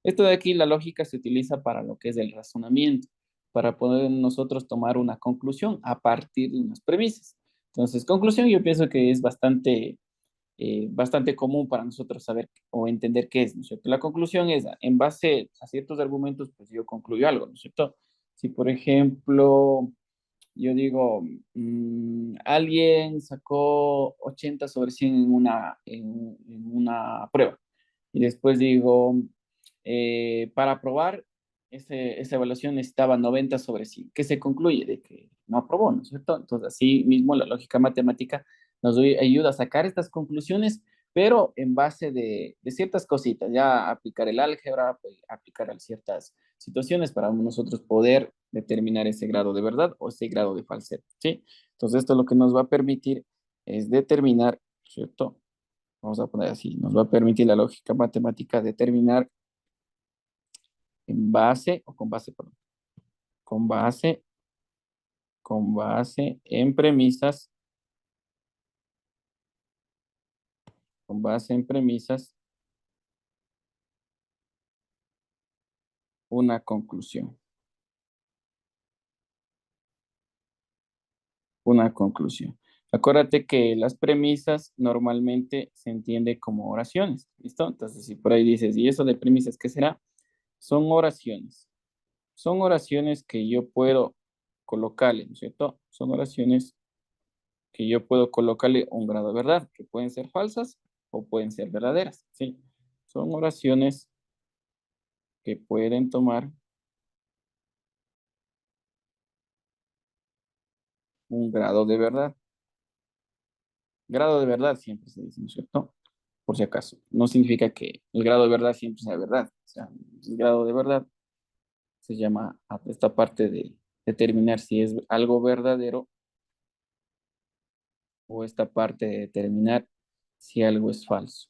Esto de aquí, la lógica se utiliza para lo que es el razonamiento, para poder nosotros tomar una conclusión a partir de unas premisas. Entonces, conclusión yo pienso que es bastante común para nosotros saber o entender qué es, ¿no es cierto? La conclusión es, en base a ciertos argumentos, pues yo concluyo algo, ¿no es cierto? Si, por ejemplo, yo digo, alguien sacó 80 sobre 100 en una prueba. Y después digo, para aprobar, esa evaluación necesitaba 90 sobre 100. ¿Qué se concluye? De que no aprobó, ¿no es cierto? Entonces, así mismo la lógica matemática nos ayuda a sacar estas conclusiones, pero en base de ciertas cositas, ya aplicar el álgebra, pues, aplicar a ciertas situaciones para nosotros poder determinar ese grado de verdad o ese grado de falsedad, ¿sí? Entonces, esto lo que nos va a permitir es determinar, ¿cierto? Vamos a poner así, nos va a permitir la lógica matemática determinar en base, o con base, perdón, con base, con base en premisas, con base en premisas, una conclusión, una conclusión. Acuérdate que las premisas normalmente se entiende como oraciones, ¿listo? Entonces, si por ahí dices, ¿y eso de premisas qué será? Son oraciones. Son oraciones que yo puedo colocarle, ¿no es cierto? Son oraciones que yo puedo colocarle un grado de verdad, que pueden ser falsas o pueden ser verdaderas, ¿sí? Son oraciones que pueden tomar un grado de verdad. Grado de verdad siempre se dice, ¿no es cierto? Por si acaso. No significa que el grado de verdad siempre sea verdad. O sea, el grado de verdad se llama a esta parte de determinar si es algo verdadero o esta parte de determinar si algo es falso.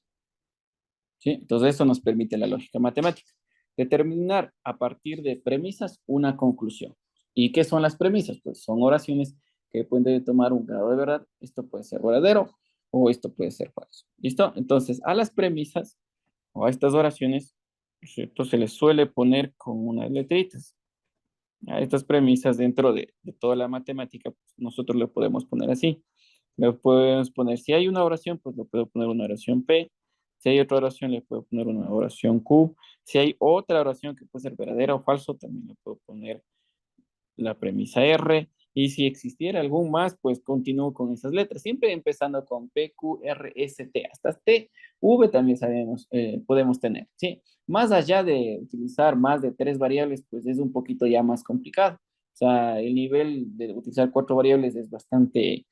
¿Sí? Entonces eso nos permite la lógica matemática. Determinar a partir de premisas una conclusión. ¿Y qué son las premisas? Pues son oraciones que pueden tomar un grado de verdad. Esto puede ser verdadero o esto puede ser falso. ¿Listo? Entonces a las premisas o a estas oraciones, ¿cierto? Se les suele poner con unas letritas. A estas premisas dentro de toda la matemática, pues, nosotros le podemos poner así. Le podemos poner, si hay una oración, pues le puedo poner una oración P. Si hay otra oración, le puedo poner una oración Q. Si hay otra oración que puede ser verdadera o falso, también le puedo poner la premisa R. Y si existiera algún más, pues continúo con esas letras, siempre empezando con P, Q, R, S, T, hasta T, V también sabemos, podemos tener, ¿sí? Más allá de utilizar más de tres variables, pues es un poquito ya más complicado. O sea, el nivel de utilizar cuatro variables es bastante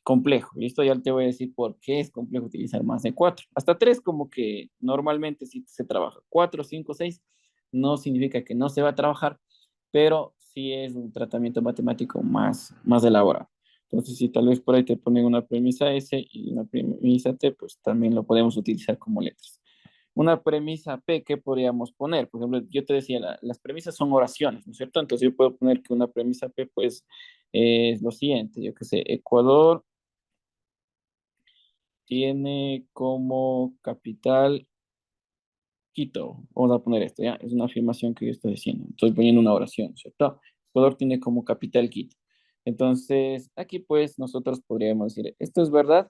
complejo. Y esto ya te voy a decir por qué es complejo utilizar más de cuatro. Hasta tres como que normalmente sí se trabaja. Cuatro, cinco, seis no significa que no se va a trabajar, pero sí es un tratamiento matemático más elaborado. Entonces, si tal vez por ahí te ponen una premisa S y una premisa T, pues también lo podemos utilizar como letras. Una premisa P, ¿qué podríamos poner? Por ejemplo, yo te decía, las premisas son oraciones, ¿no es cierto? Entonces yo puedo poner que una premisa P, pues, es lo siguiente, yo qué sé, Ecuador tiene como capital Quito. Vamos a poner esto, ¿ya? Es una afirmación que yo estoy diciendo. Estoy poniendo una oración, ¿cierto? Ecuador tiene como capital Quito. Entonces, aquí pues nosotros podríamos decir, ¿esto es verdad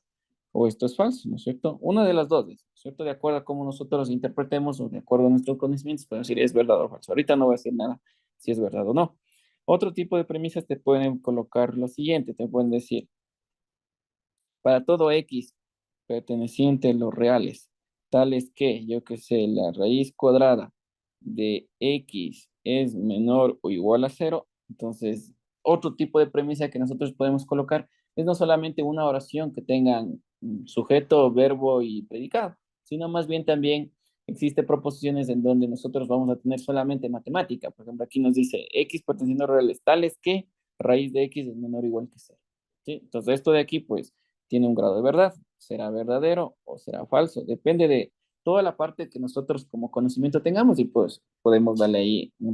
o esto es falso? ¿No es cierto? Una de las dos, ¿no es cierto? De acuerdo a cómo nosotros interpretemos o de acuerdo a nuestros conocimientos, podemos decir, ¿es verdad o falso? Ahorita no voy a decir nada si es verdad o no. Otro tipo de premisas te pueden colocar lo siguiente, te pueden decir, para todo X perteneciente a los reales, tales que, yo que sé, la raíz cuadrada de X es menor o igual a cero, entonces otro tipo de premisa que nosotros podemos colocar es no solamente una oración que tengan sujeto, verbo y predicado, sino más bien también existe proposiciones en donde nosotros vamos a tener solamente matemática. Por ejemplo, aquí nos dice X perteneciendo a reales tales que raíz de X es menor o igual que cero. ¿Sí? Entonces esto de aquí, pues, tiene un grado de verdad. ¿Será verdadero o será falso? Depende de toda la parte que nosotros como conocimiento tengamos y pues podemos darle ahí un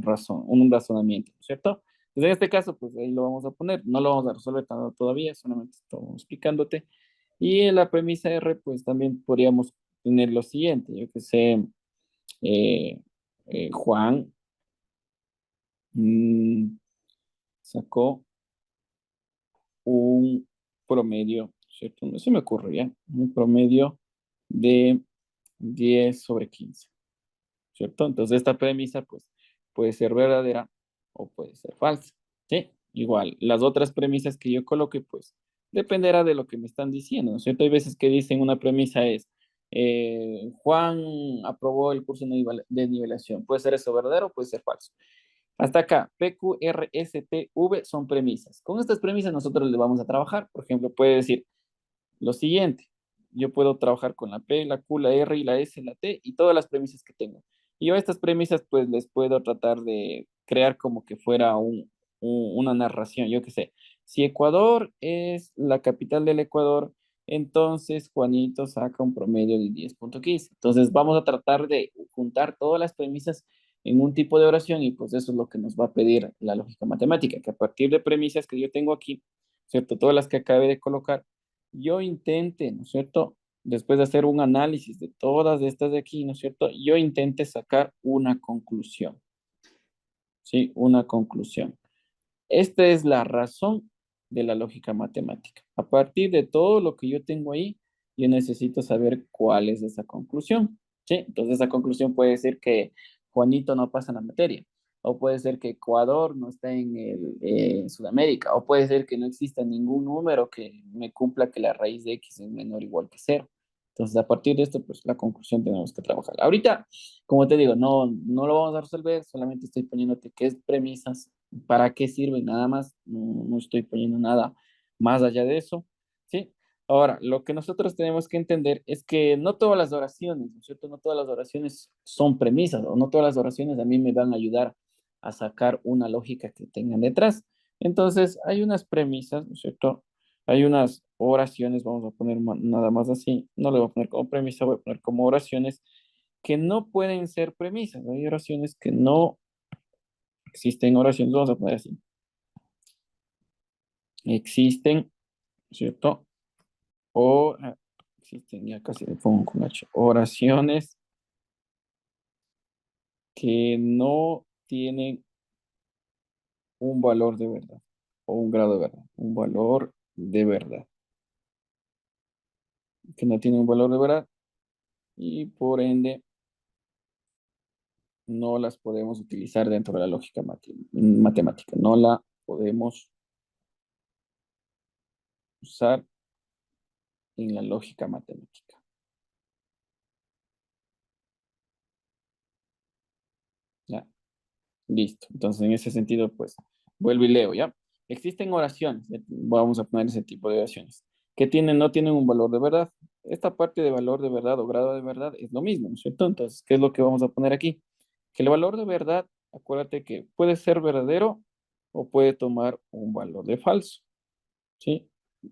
razonamiento, ¿cierto? Pues en este caso, pues ahí lo vamos a poner. No lo vamos a resolver todavía, solamente estamos explicándote. Y en la premisa R, pues también podríamos tener lo siguiente, yo que sé, eh, Juan mm, sacó un promedio, ¿cierto? No se me ocurre ya, un promedio de 10/15, ¿cierto? Entonces esta premisa, pues, puede ser verdadera o puede ser falsa, ¿sí? Igual, las otras premisas que yo coloque, pues, dependerá de lo que me están diciendo, ¿no es cierto? Hay veces que dicen una premisa es, Juan aprobó el curso de nivelación. ¿Puede ser eso verdadero o puede ser falso? Hasta acá, P, Q, R, S, T, V son premisas. Con estas premisas nosotros le vamos a trabajar. Por ejemplo, puede decir lo siguiente. Yo puedo trabajar con la P, la Q, la R y la S, la T y todas las premisas que tengo. Y yo a estas premisas pues les puedo tratar de crear como que fuera una narración. Yo qué sé. Si Ecuador es la capital del Ecuador, entonces Juanito saca un promedio de 10,15. Entonces vamos a tratar de juntar todas las premisas en un tipo de oración y pues eso es lo que nos va a pedir la lógica matemática, que a partir de premisas que yo tengo aquí, ¿cierto? Todas las que acabé de colocar, yo intente, ¿no es cierto? Después de hacer un análisis de todas estas de aquí, ¿no es cierto? Yo intente sacar una conclusión, ¿sí? Una conclusión. Esta es la razón de la lógica matemática. A partir de todo lo que yo tengo ahí, yo necesito saber cuál es esa conclusión, ¿sí? Entonces esa conclusión puede ser que Juanito no pasa en la materia, o puede ser que Ecuador no está en Sudamérica, o puede ser que no exista ningún número que me cumpla que la raíz de X es menor o igual que cero. Entonces, a partir de esto, pues la conclusión tenemos que trabajar. Ahorita, como te digo, no lo vamos a resolver, solamente estoy poniéndote qué es premisas, para qué sirven, nada más, no estoy poniendo nada más allá de eso, ¿sí? Ahora, lo que nosotros tenemos que entender es que no todas las oraciones, ¿no es cierto? No todas las oraciones son premisas, o no todas las oraciones a mí me van a ayudar a sacar una lógica que tengan detrás. Entonces, hay unas premisas, ¿no es cierto? Hay unas oraciones, vamos a poner nada más así, no le voy a poner como premisa, voy a poner como oraciones que no pueden ser premisas, ¿no? Hay oraciones que no existen, oraciones, vamos a poner así. Existen, ¿cierto? O existen, ya casi le pongo con H, oraciones que no tienen un valor de verdad o un grado de verdad, un valor de verdad, que no tiene un valor de verdad y por ende no las podemos utilizar dentro de la lógica matemática, no la podemos usar en la lógica matemática. ¿Ya? Listo. Entonces, en ese sentido, pues, vuelvo y leo, ¿ya? Existen oraciones, vamos a poner ese tipo de oraciones, que no tienen un valor de verdad. Esta parte de valor de verdad o grado de verdad es lo mismo, ¿no es cierto? Entonces, ¿qué es lo que vamos a poner aquí? Que el valor de verdad, acuérdate que puede ser verdadero o puede tomar un valor de falso, ¿sí?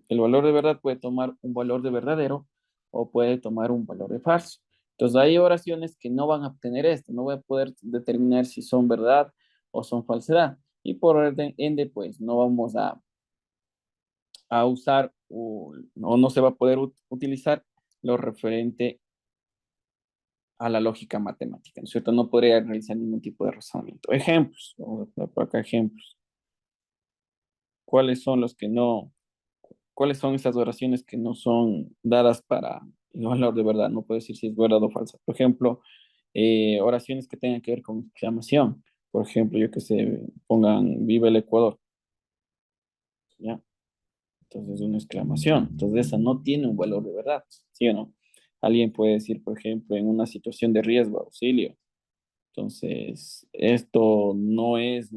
El valor de verdad puede tomar un valor de verdadero o puede tomar un valor de falso. Entonces hay oraciones que no van a obtener esto, no voy a poder determinar si son verdad o son falsedad. Y por ende, pues no vamos a usar o no se va a poder utilizar lo referente a la lógica matemática, ¿no es cierto? No podría realizar ningún tipo de razonamiento. Ejemplos, vamos a poner por acá ejemplos. ¿Cuáles son los que no? ¿Cuáles son esas oraciones que no son dadas para el valor de verdad? No puedo decir si es verdad o falsa. Por ejemplo, oraciones que tengan que ver con exclamación. Por ejemplo, yo que sé, pongan viva el Ecuador, ¿ya? Entonces, una exclamación. Entonces, esa no tiene un valor de verdad, ¿sí o no? Alguien puede decir, por ejemplo, en una situación de riesgo, auxilio. Entonces, esto no es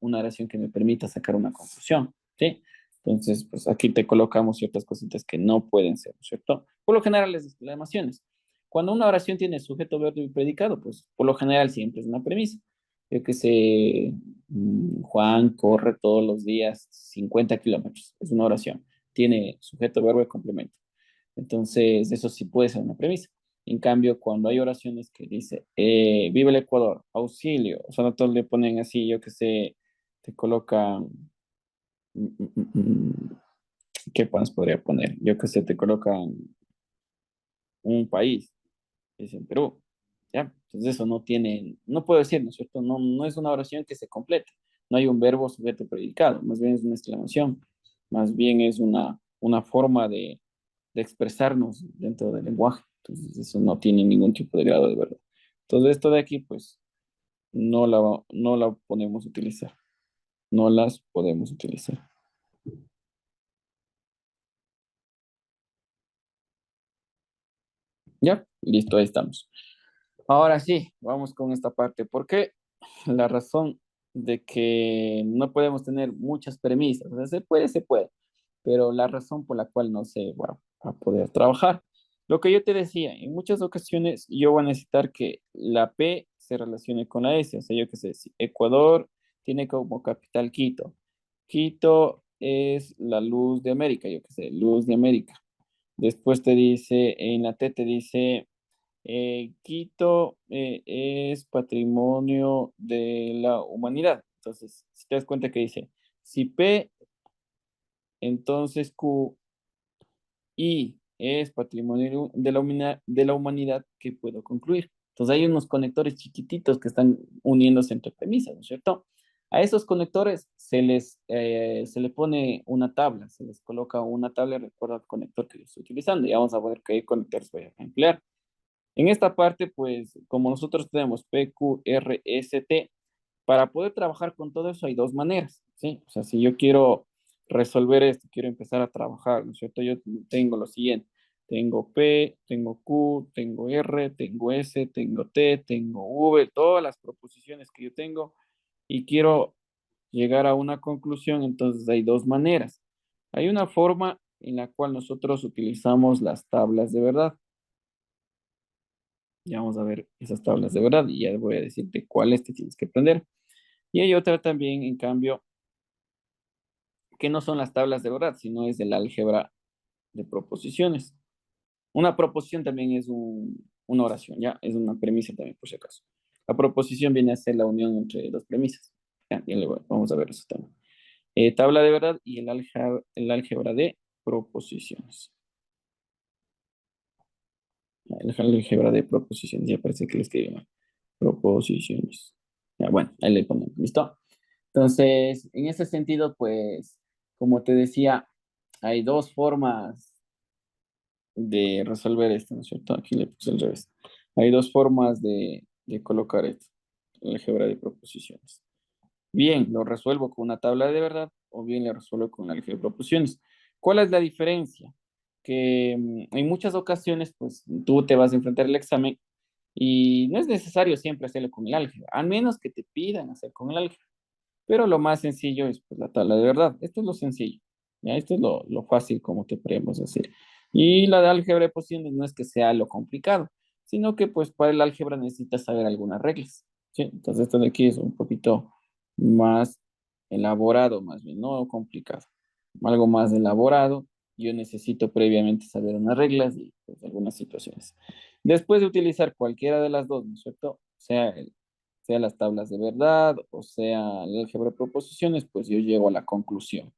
una oración que me permita sacar una conclusión, ¿sí? Entonces, pues aquí te colocamos ciertas cositas que no pueden ser, ¿cierto? Por lo general, las exclamaciones. Cuando una oración tiene sujeto, verbo y predicado, pues por lo general siempre es una premisa. Yo que sé, Juan corre todos los días 50 kilómetros. Es una oración. Tiene sujeto, verbo y complemento. Entonces, eso sí puede ser una premisa. En cambio, cuando hay oraciones que dice, vive el Ecuador, auxilio, o sea, no todos le ponen así, yo que sé, te colocan, mm, mm, ¿qué más podría poner? Yo que sé, te colocan un país, es en Perú, ¿ya? Entonces eso no tiene, no puedo decir, ¿no es cierto? No, no es una oración que se complete. No hay un verbo, sujeto, predicado. Más bien es una exclamación. Más bien es una forma de expresarnos dentro del lenguaje. Entonces eso no tiene ningún tipo de grado de verdad. Entonces esto de aquí, pues, no la podemos utilizar. No las podemos utilizar. ¿Ya? Listo, ahí estamos. Ahora sí, vamos con esta parte. ¿Por qué? La razón de que no podemos tener muchas premisas. O sea, se puede, pero la razón por la cual no se va a poder trabajar. Lo que yo te decía, en muchas ocasiones yo voy a necesitar que la P se relacione con la S. O sea, yo qué sé, si Ecuador tiene como capital Quito. Quito es la luz de América, yo qué sé, luz de América. Después te dice, en la T te dice Quito es patrimonio de la humanidad. Entonces, si te das cuenta que dice, si P, entonces Q y es patrimonio de la humanidad, ¿que puedo concluir? Entonces hay unos conectores chiquititos que están uniéndose entre premisas, ¿no es cierto? A esos conectores se le pone una tabla, se les coloca una tabla, recuerda el conector que yo estoy utilizando, y vamos a ver qué conectores voy a emplear. En esta parte, pues, como nosotros tenemos P, Q, R, S, T, para poder trabajar con todo eso hay dos maneras, ¿sí? O sea, si yo quiero resolver esto, quiero empezar a trabajar, ¿no es cierto? Yo tengo lo siguiente, tengo P, tengo Q, tengo R, tengo S, tengo T, tengo V, todas las proposiciones que yo tengo y quiero llegar a una conclusión, entonces hay dos maneras. Hay una forma en la cual nosotros utilizamos las tablas de verdad. Ya vamos a ver esas tablas de verdad y ya voy a decirte cuáles te tienes que aprender. Y hay otra también, en cambio, que no son las tablas de verdad, sino es el álgebra de proposiciones. Una proposición también es una oración, ¿ya? Es una premisa también, por si acaso. La proposición viene a ser la unión entre dos premisas. Ya, vamos a ver eso también. Tabla de verdad y el álgebra de proposiciones. El álgebra de proposiciones, ya parece que le escribí mal. Proposiciones. Ya, bueno, ahí le ponemos, ¿listo? Entonces, en ese sentido, pues, como te decía, hay dos formas de resolver esto, ¿no es cierto? Aquí le puse al revés. Hay dos formas de colocar esto, el álgebra de proposiciones. Bien, lo resuelvo con una tabla de verdad o bien lo resuelvo con el álgebra de proposiciones. ¿Cuál es la diferencia? Que en muchas ocasiones, pues, tú te vas a enfrentar al examen y no es necesario siempre hacerlo con el álgebra, al menos que te pidan hacer con el álgebra. Pero lo más sencillo es pues, la tabla de verdad. Esto es lo sencillo. ¿Ya? Esto es lo fácil, como te podemos decir. Y la de álgebra de posiciones no es que sea lo complicado, sino que pues para el álgebra necesitas saber algunas reglas. ¿Sí? Entonces esto de aquí es un poquito más elaborado, más bien, no complicado. Algo más elaborado. Yo necesito previamente saber unas reglas y pues, algunas situaciones. Después de utilizar cualquiera de las dos, ¿no es cierto? Sea las tablas de verdad o sea el álgebra de proposiciones, pues yo llego a la conclusión.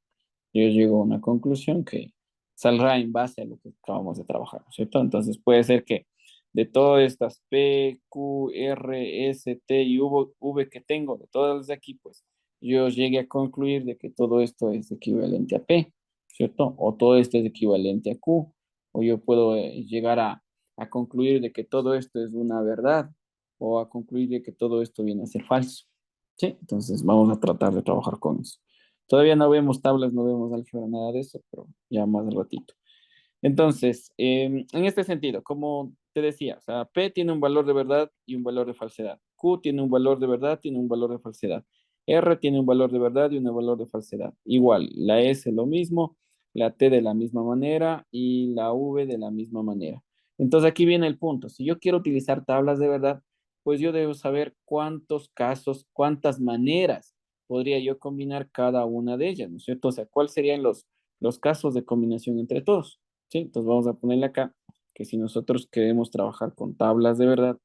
Yo llego a una conclusión que saldrá en base a lo que acabamos de trabajar, ¿no es cierto? Entonces puede ser que de todas estas P, Q, R, S, T y V que tengo, de todas las de aquí, pues yo llegue a concluir de que todo esto es equivalente a P, ¿cierto? O todo esto es equivalente a Q, o yo puedo llegar a concluir de que todo esto es una verdad, o a concluir de que todo esto viene a ser falso, ¿sí? Entonces vamos a tratar de trabajar con eso. Todavía no vemos tablas, no vemos álgebra, nada de eso, pero ya más al ratito. Entonces, en este sentido, como te decía, o sea, P tiene un valor de verdad y un valor de falsedad. Q tiene un valor de verdad, tiene un valor de falsedad. R tiene un valor de verdad y un valor de falsedad. Igual, la S lo mismo, la T de la misma manera y la V de la misma manera. Entonces aquí viene el punto. Si yo quiero utilizar tablas de verdad, pues yo debo saber cuántos casos, cuántas maneras podría yo combinar cada una de ellas, ¿no es cierto? O sea, ¿cuáles serían los casos de combinación entre todos? ¿Sí? Entonces vamos a ponerle acá que si nosotros queremos trabajar con tablas de verdad,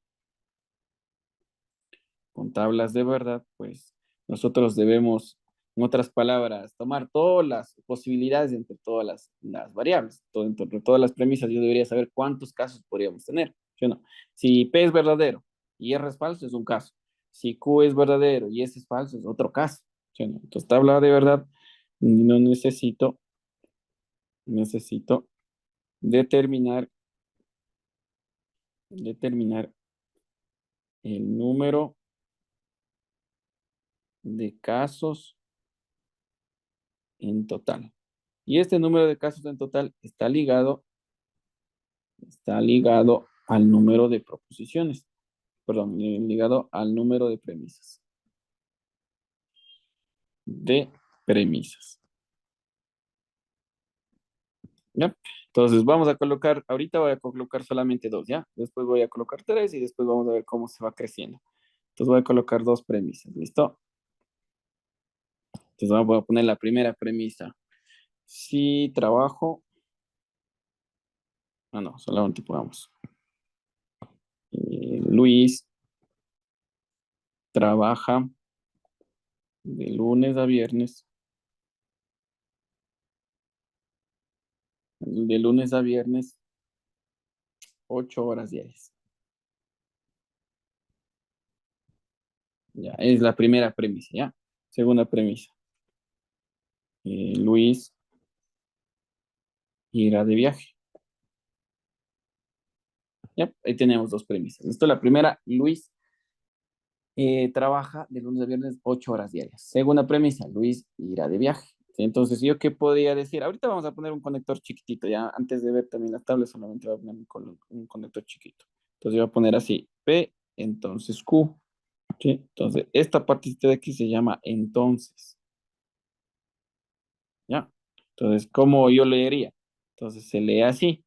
pues nosotros debemos, en otras palabras, tomar todas las posibilidades entre todas las variables, entre todas las premisas. Yo debería saber cuántos casos podríamos tener, ¿sí o no? Si P es verdadero, y R es falso, es un caso. Si Q es verdadero y S es falso, es otro caso. ¿Sí o no? Entonces, tabla de verdad, no necesito determinar, determinar el número de casos en total. Y este número de casos en total está ligado al número de proposiciones, perdón, ligado al número de premisas. De premisas. ¿Ya? Entonces vamos a colocar, ahorita voy a colocar solamente dos, ¿ya? Después voy a colocar tres y después vamos a ver cómo se va creciendo. Entonces voy a colocar dos premisas, ¿listo? Entonces voy a poner la primera premisa. Si trabajo, no, solamente pongamos. Luis trabaja de lunes a viernes, de lunes a viernes, 8 horas diarias. Ya, es la primera premisa, ¿ya? Segunda premisa. Luis irá de viaje. Ya, ahí tenemos dos premisas. Esto, la primera, Luis trabaja de lunes a viernes 8 horas diarias. Segunda premisa, Luis irá de viaje. Entonces, ¿yo qué podría decir? Ahorita vamos a poner un conector chiquitito, ya antes de ver también las tablas, solamente voy a poner un conector chiquito. Entonces, yo voy a poner así, P, entonces Q. ¿Sí? Entonces, esta partecita de aquí se llama entonces. ¿Ya? Entonces, ¿cómo yo leería? Entonces, se lee así.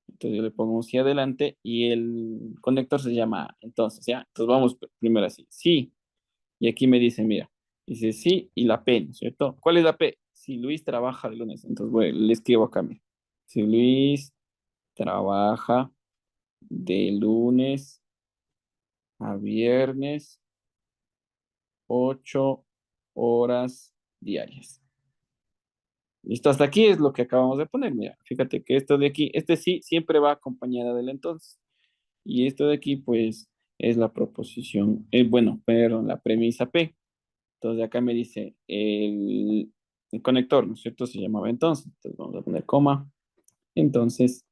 Entonces, yo le pongo un sí adelante y el conector se llama entonces, ¿ya? Entonces, vamos primero así. Sí. Y aquí me dice, mira, dice sí y la P, ¿no es cierto? ¿Cuál es la P? Si Luis trabaja de lunes. Entonces, bueno, le escribo acá, mira. Si Luis trabaja de lunes a viernes, 8 horas diarias. Listo, hasta aquí es lo que acabamos de poner. Mira, fíjate que esto de aquí, este sí siempre va acompañada del entonces. Y esto de aquí, pues, es la proposición, bueno, perdón, la premisa P. Entonces acá me dice el conector, ¿no es cierto? Se llamaba entonces. Entonces vamos a poner coma. Entonces,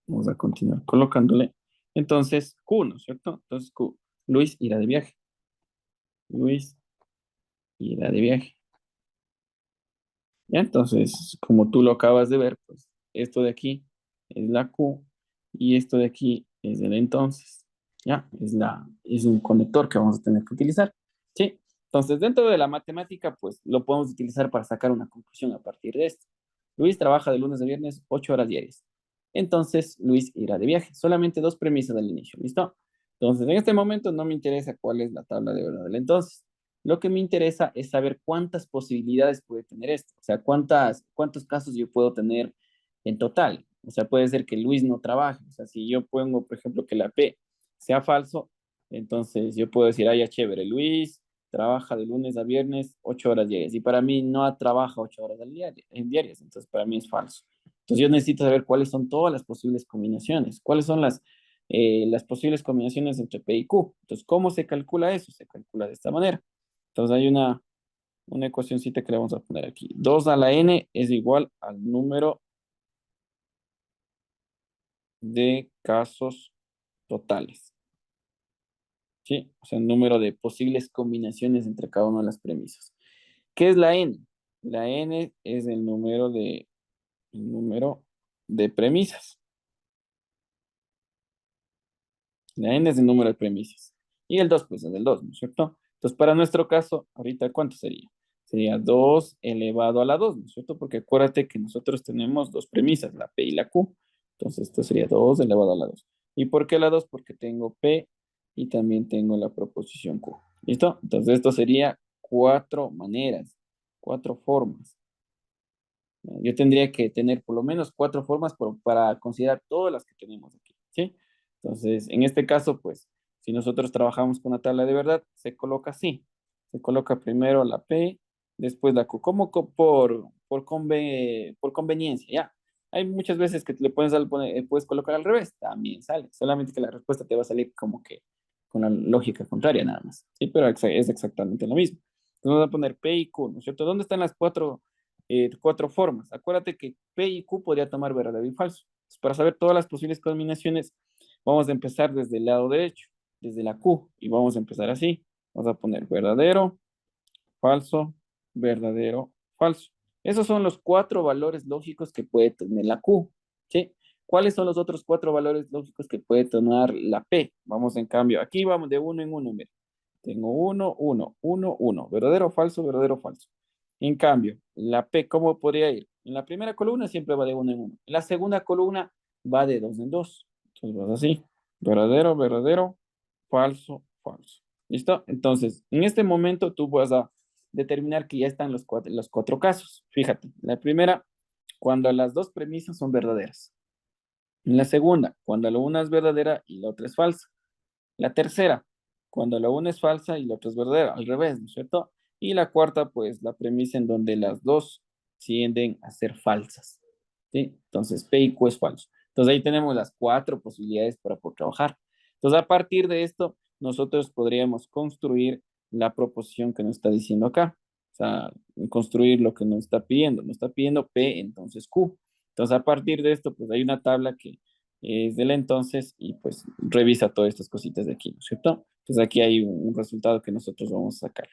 vamos a continuar colocándole. Entonces, Q, ¿no es cierto? Entonces, Q. Luis irá de viaje. Luis irá de viaje. ¿Ya? Entonces, como tú lo acabas de ver, pues esto de aquí es la Q y esto de aquí es el entonces. ¿Ya? Es un conector que vamos a tener que utilizar. ¿Sí? Entonces, dentro de la matemática, pues lo podemos utilizar para sacar una conclusión a partir de esto. Luis trabaja de lunes a viernes 8 horas diarias. Entonces, Luis irá de viaje. Solamente dos premisas del inicio. ¿Listo? Entonces, en este momento no me interesa cuál es la tabla de verdad del entonces. Lo que me interesa es saber cuántas posibilidades puede tener esto, o sea, cuántos casos yo puedo tener en total. O sea, puede ser que Luis no trabaje. O sea, si yo pongo, por ejemplo, que la P sea falso, entonces yo puedo decir, ah, ya chévere, Luis trabaja de lunes a viernes 8 horas diarias. Y para mí no trabaja 8 horas en diarias, entonces para mí es falso. Entonces yo necesito saber cuáles son todas las posibles combinaciones, cuáles son las posibles combinaciones entre P y Q. Entonces, ¿cómo se calcula eso? Se calcula de esta manera. Entonces hay una ecuacióncita que le vamos a poner aquí. 2 a la n es igual al número de casos totales. ¿Sí? O sea, el número de posibles combinaciones entre cada una de las premisas. ¿Qué es la n? La n es el número de premisas. La n es el número de premisas. Y el 2 pues es el 2, ¿no es cierto? Entonces, para nuestro caso, ahorita, ¿cuánto sería? Sería 2 elevado a la 2, ¿no es cierto? Porque acuérdate que nosotros tenemos dos premisas, la P y la Q. Entonces, esto sería 2 elevado a la 2. ¿Y por qué la 2? Porque tengo P y también tengo la proposición Q. ¿Listo? Entonces, esto sería cuatro maneras, cuatro formas. Yo tendría que tener por lo menos cuatro formas para considerar todas las que tenemos aquí, ¿sí? Entonces, en este caso, pues, si nosotros trabajamos con la tabla de verdad, se coloca así. Se coloca primero la P, después la Q, como por conveniencia, ¿ya? Hay muchas veces que le puedes colocar al revés, también sale, solamente que la respuesta te va a salir como que con la lógica contraria nada más, ¿sí? Pero es exactamente lo mismo. Entonces vamos a poner P y Q, ¿no es cierto? ¿Dónde están las cuatro formas? Acuérdate que P y Q podría tomar verdadero y falso. Entonces, para saber todas las posibles combinaciones, vamos a empezar desde el lado derecho, desde la Q, y vamos a empezar así. Vamos a poner verdadero, falso, verdadero, falso. Esos son los cuatro valores lógicos que puede tener la Q, ¿sí? ¿Cuáles son los otros cuatro valores lógicos que puede tener la P? Vamos en cambio, aquí vamos de uno en uno, mira. Tengo uno, uno, uno, uno. Verdadero, falso, verdadero, falso. En cambio, la P, ¿cómo podría ir? En la primera columna siempre va de uno en uno. En la segunda columna va de dos en dos. Entonces vas así. Verdadero, verdadero, falso, falso. ¿Listo? Entonces, en este momento tú vas a determinar que ya están los cuatro casos. Fíjate, la primera, cuando las dos premisas son verdaderas. En la segunda, cuando la una es verdadera y la otra es falsa. La tercera, cuando la una es falsa y la otra es verdadera, al revés, ¿no es cierto? Y la cuarta, pues la premisa en donde las dos tienden a ser falsas, ¿sí? Entonces, P y Q es falso. Entonces ahí tenemos las cuatro posibilidades para poder trabajar. Entonces, a partir de esto, nosotros podríamos construir la proposición que nos está diciendo acá. O sea, construir lo que nos está pidiendo. Nos está pidiendo P, entonces Q. Entonces, a partir de esto, pues hay una tabla que es del entonces y pues revisa todas estas cositas de aquí, ¿no es cierto? Entonces aquí hay un resultado que nosotros vamos a sacar.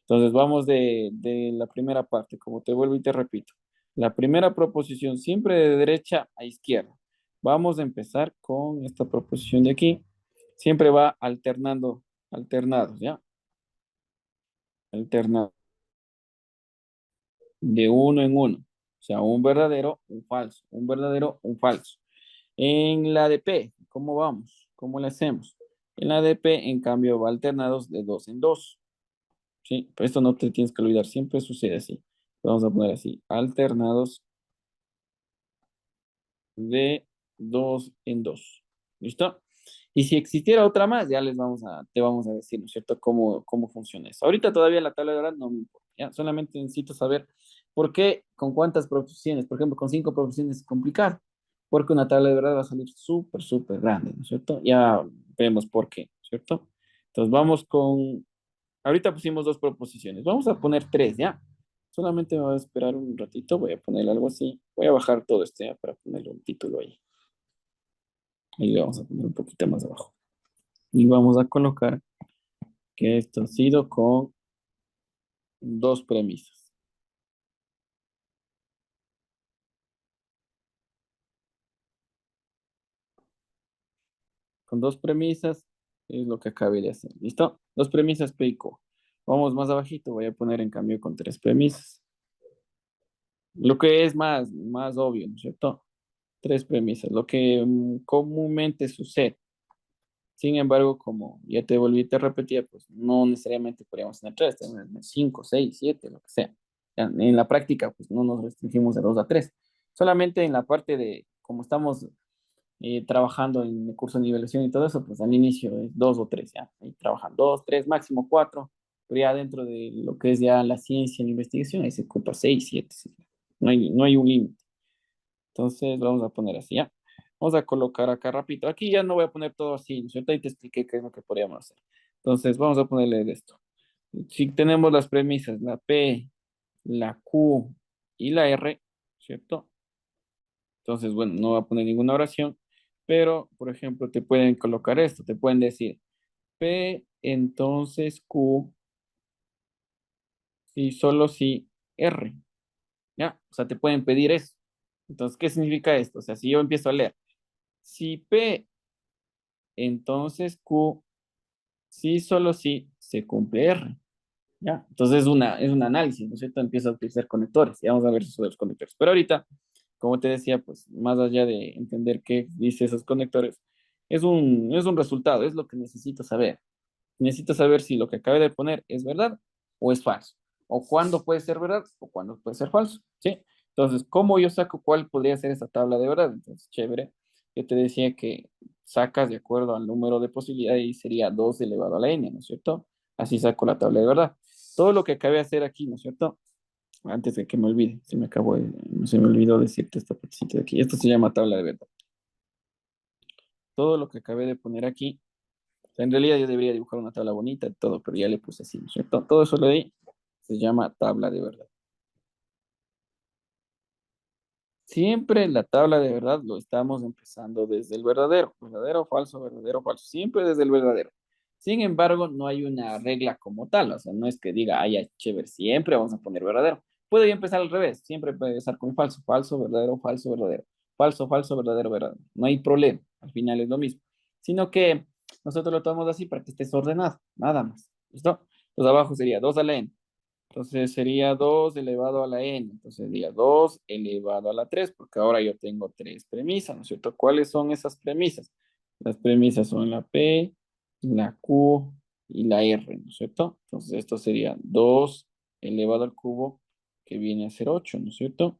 Entonces vamos de la primera parte, como te vuelvo y te repito. La primera proposición siempre de derecha a izquierda. Vamos a empezar con esta proposición de aquí. Siempre va alternando, alternados, ¿ya? Alternado de uno en uno. O sea, un verdadero, un falso, un verdadero, un falso. En la de P, ¿cómo vamos? ¿Cómo le hacemos? En la de P, en cambio, va alternados de dos en dos. ¿Sí? Pero esto no te tienes que olvidar, siempre sucede así. Vamos a poner así, alternados de dos en dos. ¿Listo? Y si existiera otra más, ya te vamos a decir, ¿no es cierto?, cómo funciona eso. Ahorita todavía la tabla de verdad no me importa, ¿ya? Solamente necesito saber por qué, con cuántas proposiciones. Por ejemplo, con 5 proposiciones es complicado, porque una tabla de verdad va a salir súper, súper grande, ¿no es cierto? Ya vemos por qué, ¿no es cierto? Entonces vamos ahorita pusimos 2 proposiciones, vamos a poner 3, ¿ya? Solamente me voy a esperar un ratito, voy a poner algo así, voy a bajar todo esto ya para ponerle un título ahí. Ahí le vamos a poner un poquito más abajo. Y vamos a colocar que esto ha sido con 2 premisas. Con 2 premisas es lo que acabé de hacer. ¿Listo? 2 premisas P y Q. Vamos más abajito, voy a poner en cambio con 3 premisas. Lo que es más obvio, ¿no es cierto? 3 premisas, lo que comúnmente sucede. Sin embargo, como ya te volví a repetir, pues no necesariamente podríamos tener 3, tenemos 5, 6, 7, lo que sea. En la práctica, pues no nos restringimos de 2 a 3. Solamente en la parte de, como estamos trabajando en el curso de nivelación y todo eso, pues al inicio es 2 o 3, ya. Ahí trabajan 2, 3, máximo 4, pero ya dentro de lo que es ya la ciencia y la investigación, ahí se ocupa 6, 7. Sí. No hay un límite. Entonces vamos a poner así, ¿ya? Vamos a colocar acá rápido. Aquí ya no voy a poner todo así, ¿no es cierto? Ahí te expliqué qué es lo que podríamos hacer. Entonces vamos a ponerle de esto. Si tenemos las premisas, la P, la Q y la R, ¿cierto? Entonces, bueno, no voy a poner ninguna oración, pero, por ejemplo, te pueden colocar esto, te pueden decir P, entonces Q, y solo si R, ¿ya? O sea, te pueden pedir eso. Entonces, ¿qué significa esto? O sea, si yo empiezo a leer, si P, entonces Q, sí, solo si se cumple R, ¿ya? Entonces es un análisis, ¿no es cierto? Empieza a utilizar conectores, y vamos a ver eso de los conectores. Pero ahorita, como te decía, pues más allá de entender qué dice esos conectores, es un resultado, es lo que necesito saber. Necesito saber si lo que acabé de poner es verdad o es falso. O cuándo puede ser verdad o cuándo puede ser falso, ¿sí? Entonces, ¿cómo yo saco cuál podría ser esa tabla de verdad? Entonces, chévere. Yo te decía que sacas de acuerdo al número de posibilidades y sería 2 elevado a la n, ¿no es cierto? Así saco la tabla de verdad. Todo lo que acabé de hacer aquí, ¿no es cierto? antes de que me olvide, se me olvidó decirte esta partecita de aquí. Esto se llama tabla de verdad. Todo lo que acabé de poner aquí, o sea, en realidad yo debería dibujar una tabla bonita y todo, pero ya le puse así, ¿no es cierto? Todo eso le di, se llama tabla de verdad. Siempre la tabla de verdad lo estamos empezando desde el verdadero, falso, siempre desde el verdadero. Sin embargo, no hay una regla como tal, o sea, no es que diga, ay, ya, chévere, siempre vamos a poner verdadero. Puede empezar al revés, siempre puede empezar con falso, falso, verdadero, falso, verdadero, verdadero. No hay problema, al final es lo mismo. Sino que nosotros lo tomamos así para que estés ordenado, nada más. ¿Listo? Entonces abajo sería 2 a la n. Entonces sería 2 elevado a la n. Entonces sería 2 elevado a la 3, porque ahora yo tengo tres premisas, ¿no es cierto? ¿Cuáles son esas premisas? Las premisas son la P, la Q y la R, ¿no es cierto? Entonces esto sería 2 elevado al cubo, que viene a ser 8, ¿no es cierto?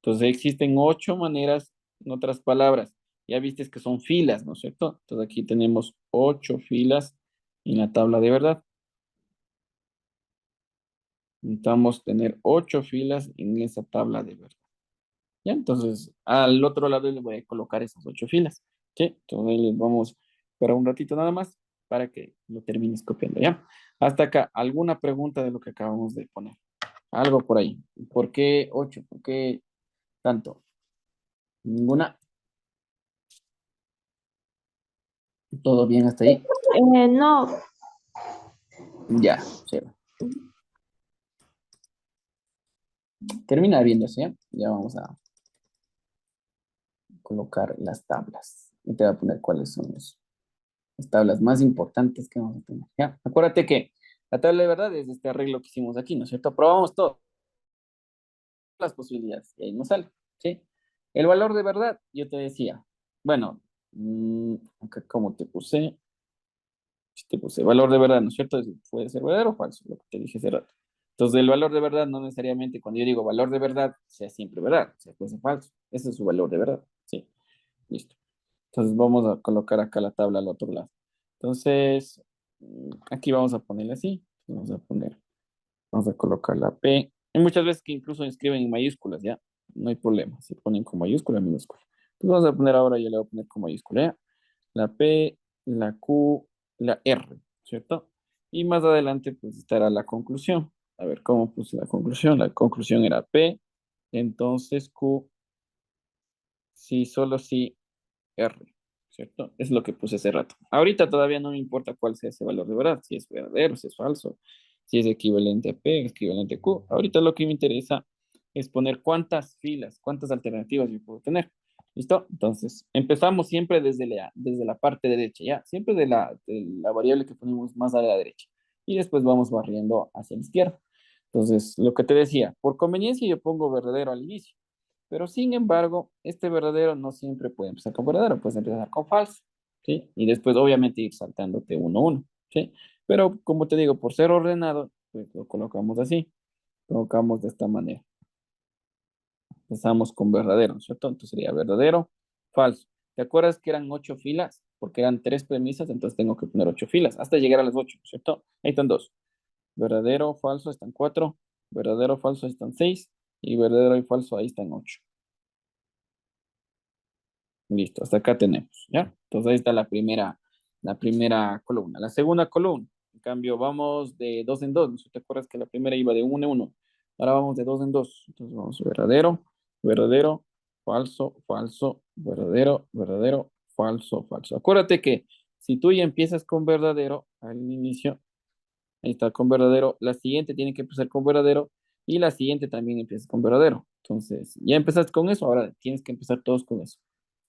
Entonces existen 8 maneras, en otras palabras. Ya viste que son filas, ¿no es cierto? Entonces aquí tenemos 8 filas en la tabla de verdad. Necesitamos tener 8 filas en esa tabla de verdad. ¿Ya? Entonces, al otro lado le voy a colocar esas 8 filas. ¿Sí? Entonces, les vamos para un ratito nada más para que lo termines copiando, ¿ya? Hasta acá, ¿alguna pregunta de lo que acabamos de poner? Algo por ahí. ¿Por qué 8? ¿Por qué tanto? ¿Ninguna? ¿Todo bien hasta ahí? No, Ya, chévere. Termina viéndose, ¿ya? Ya vamos a colocar las tablas. Y te voy a poner cuáles son las tablas más importantes que vamos a tener. ¿Ya? Acuérdate que la tabla de verdad es este arreglo que hicimos aquí, ¿no es cierto? Probamos todas las posibilidades y ahí nos sale, ¿sí? El valor de verdad, yo te decía, bueno, acá como te puse, si te puse valor de verdad, ¿no es cierto? Puede ser verdadero o falso, lo que te dije hace rato. Entonces, el valor de verdad no necesariamente cuando yo digo valor de verdad sea siempre verdad, o sea, puede ser falso. Ese es su valor de verdad, ¿sí? Listo. Entonces vamos a colocar acá la tabla al otro lado. Entonces, aquí vamos a ponerle así. Vamos a colocar la P. Hay muchas veces que incluso escriben en mayúsculas, ¿ya? No hay problema, se ponen con mayúscula, minúscula. Entonces vamos a poner ahora, yo le voy a poner con mayúscula, ¿ya? La P, la Q, la R, ¿cierto? Y más adelante, pues estará la conclusión. A ver, ¿cómo puse la conclusión? La conclusión era P, entonces Q, sí, solo sí, R, ¿cierto? Es lo que puse hace rato. Ahorita todavía no me importa cuál sea ese valor de verdad, si es verdadero, si es falso, si es equivalente a P, equivalente a Q. Ahorita lo que me interesa es poner cuántas filas, cuántas alternativas yo puedo tener. ¿Listo? Entonces, empezamos siempre desde la parte derecha, ¿ya? Siempre de la variable que ponemos más a la derecha. Y después vamos barriendo hacia la izquierda. Entonces, lo que te decía, por conveniencia yo pongo verdadero al inicio. Pero sin embargo, este verdadero no siempre puede empezar con verdadero, puede empezar con falso, ¿sí? Y después obviamente ir saltándote uno a uno, ¿sí? Pero como te digo, por ser ordenado, pues lo colocamos así, colocamos de esta manera. Empezamos con verdadero, ¿no es cierto? Entonces sería verdadero, falso. ¿Te acuerdas que eran 8 filas? Porque eran 3 premisas, entonces tengo que poner 8 filas hasta llegar a las 8, ¿no es cierto? Ahí están 2. Verdadero, falso, están 4. Verdadero, falso, están 6. Y verdadero y falso, ahí están 8. Listo, hasta acá tenemos, ¿ya? Entonces ahí está la primera columna. La segunda columna, en cambio, vamos de dos en dos. ¿No te acuerdas que la primera iba de uno en uno? Ahora vamos de dos en dos. Entonces vamos verdadero, verdadero, falso, falso, verdadero, verdadero, falso, falso. Acuérdate que si tú ya empiezas con verdadero al inicio, ahí está con verdadero, la siguiente tiene que empezar con verdadero y la siguiente también empieza con verdadero. Entonces, ya empezaste con eso, ahora tienes que empezar todos con eso.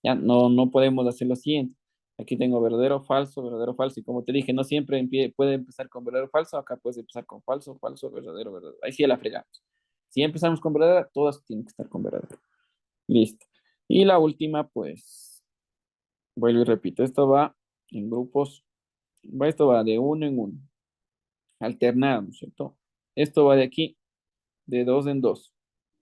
Ya no podemos hacer lo siguiente. Aquí tengo verdadero, falso. Y como te dije, no siempre puede empezar con verdadero, falso. Acá puedes empezar con falso, falso, verdadero, verdadero. Ahí sí ya la fregamos. Si ya empezamos con verdadero, todas tienen que estar con verdadero. Listo. Y la última, pues, vuelvo y repito, esto va en grupos, esto va de uno en uno, alternado, ¿no es cierto? Esto va de aquí, de dos en dos.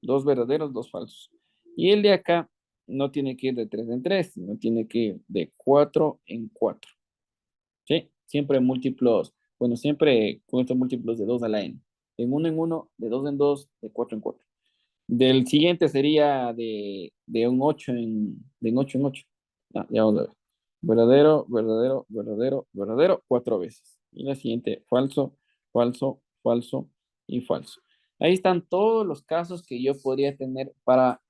Dos verdaderos, dos falsos. Y el de acá no tiene que ir de tres en tres, sino tiene que ir de cuatro en cuatro. ¿Sí? Siempre múltiplos, bueno, siempre con estos múltiplos de 2 a la n. en uno, de dos en dos, de cuatro en cuatro. Del siguiente sería de un 8 de un 8 en 8. Ya vamos a ver. Verdadero, verdadero, verdadero, verdadero, cuatro veces. Y la siguiente, falso, falso, falso y falso. Ahí están todos los casos que yo podría tener para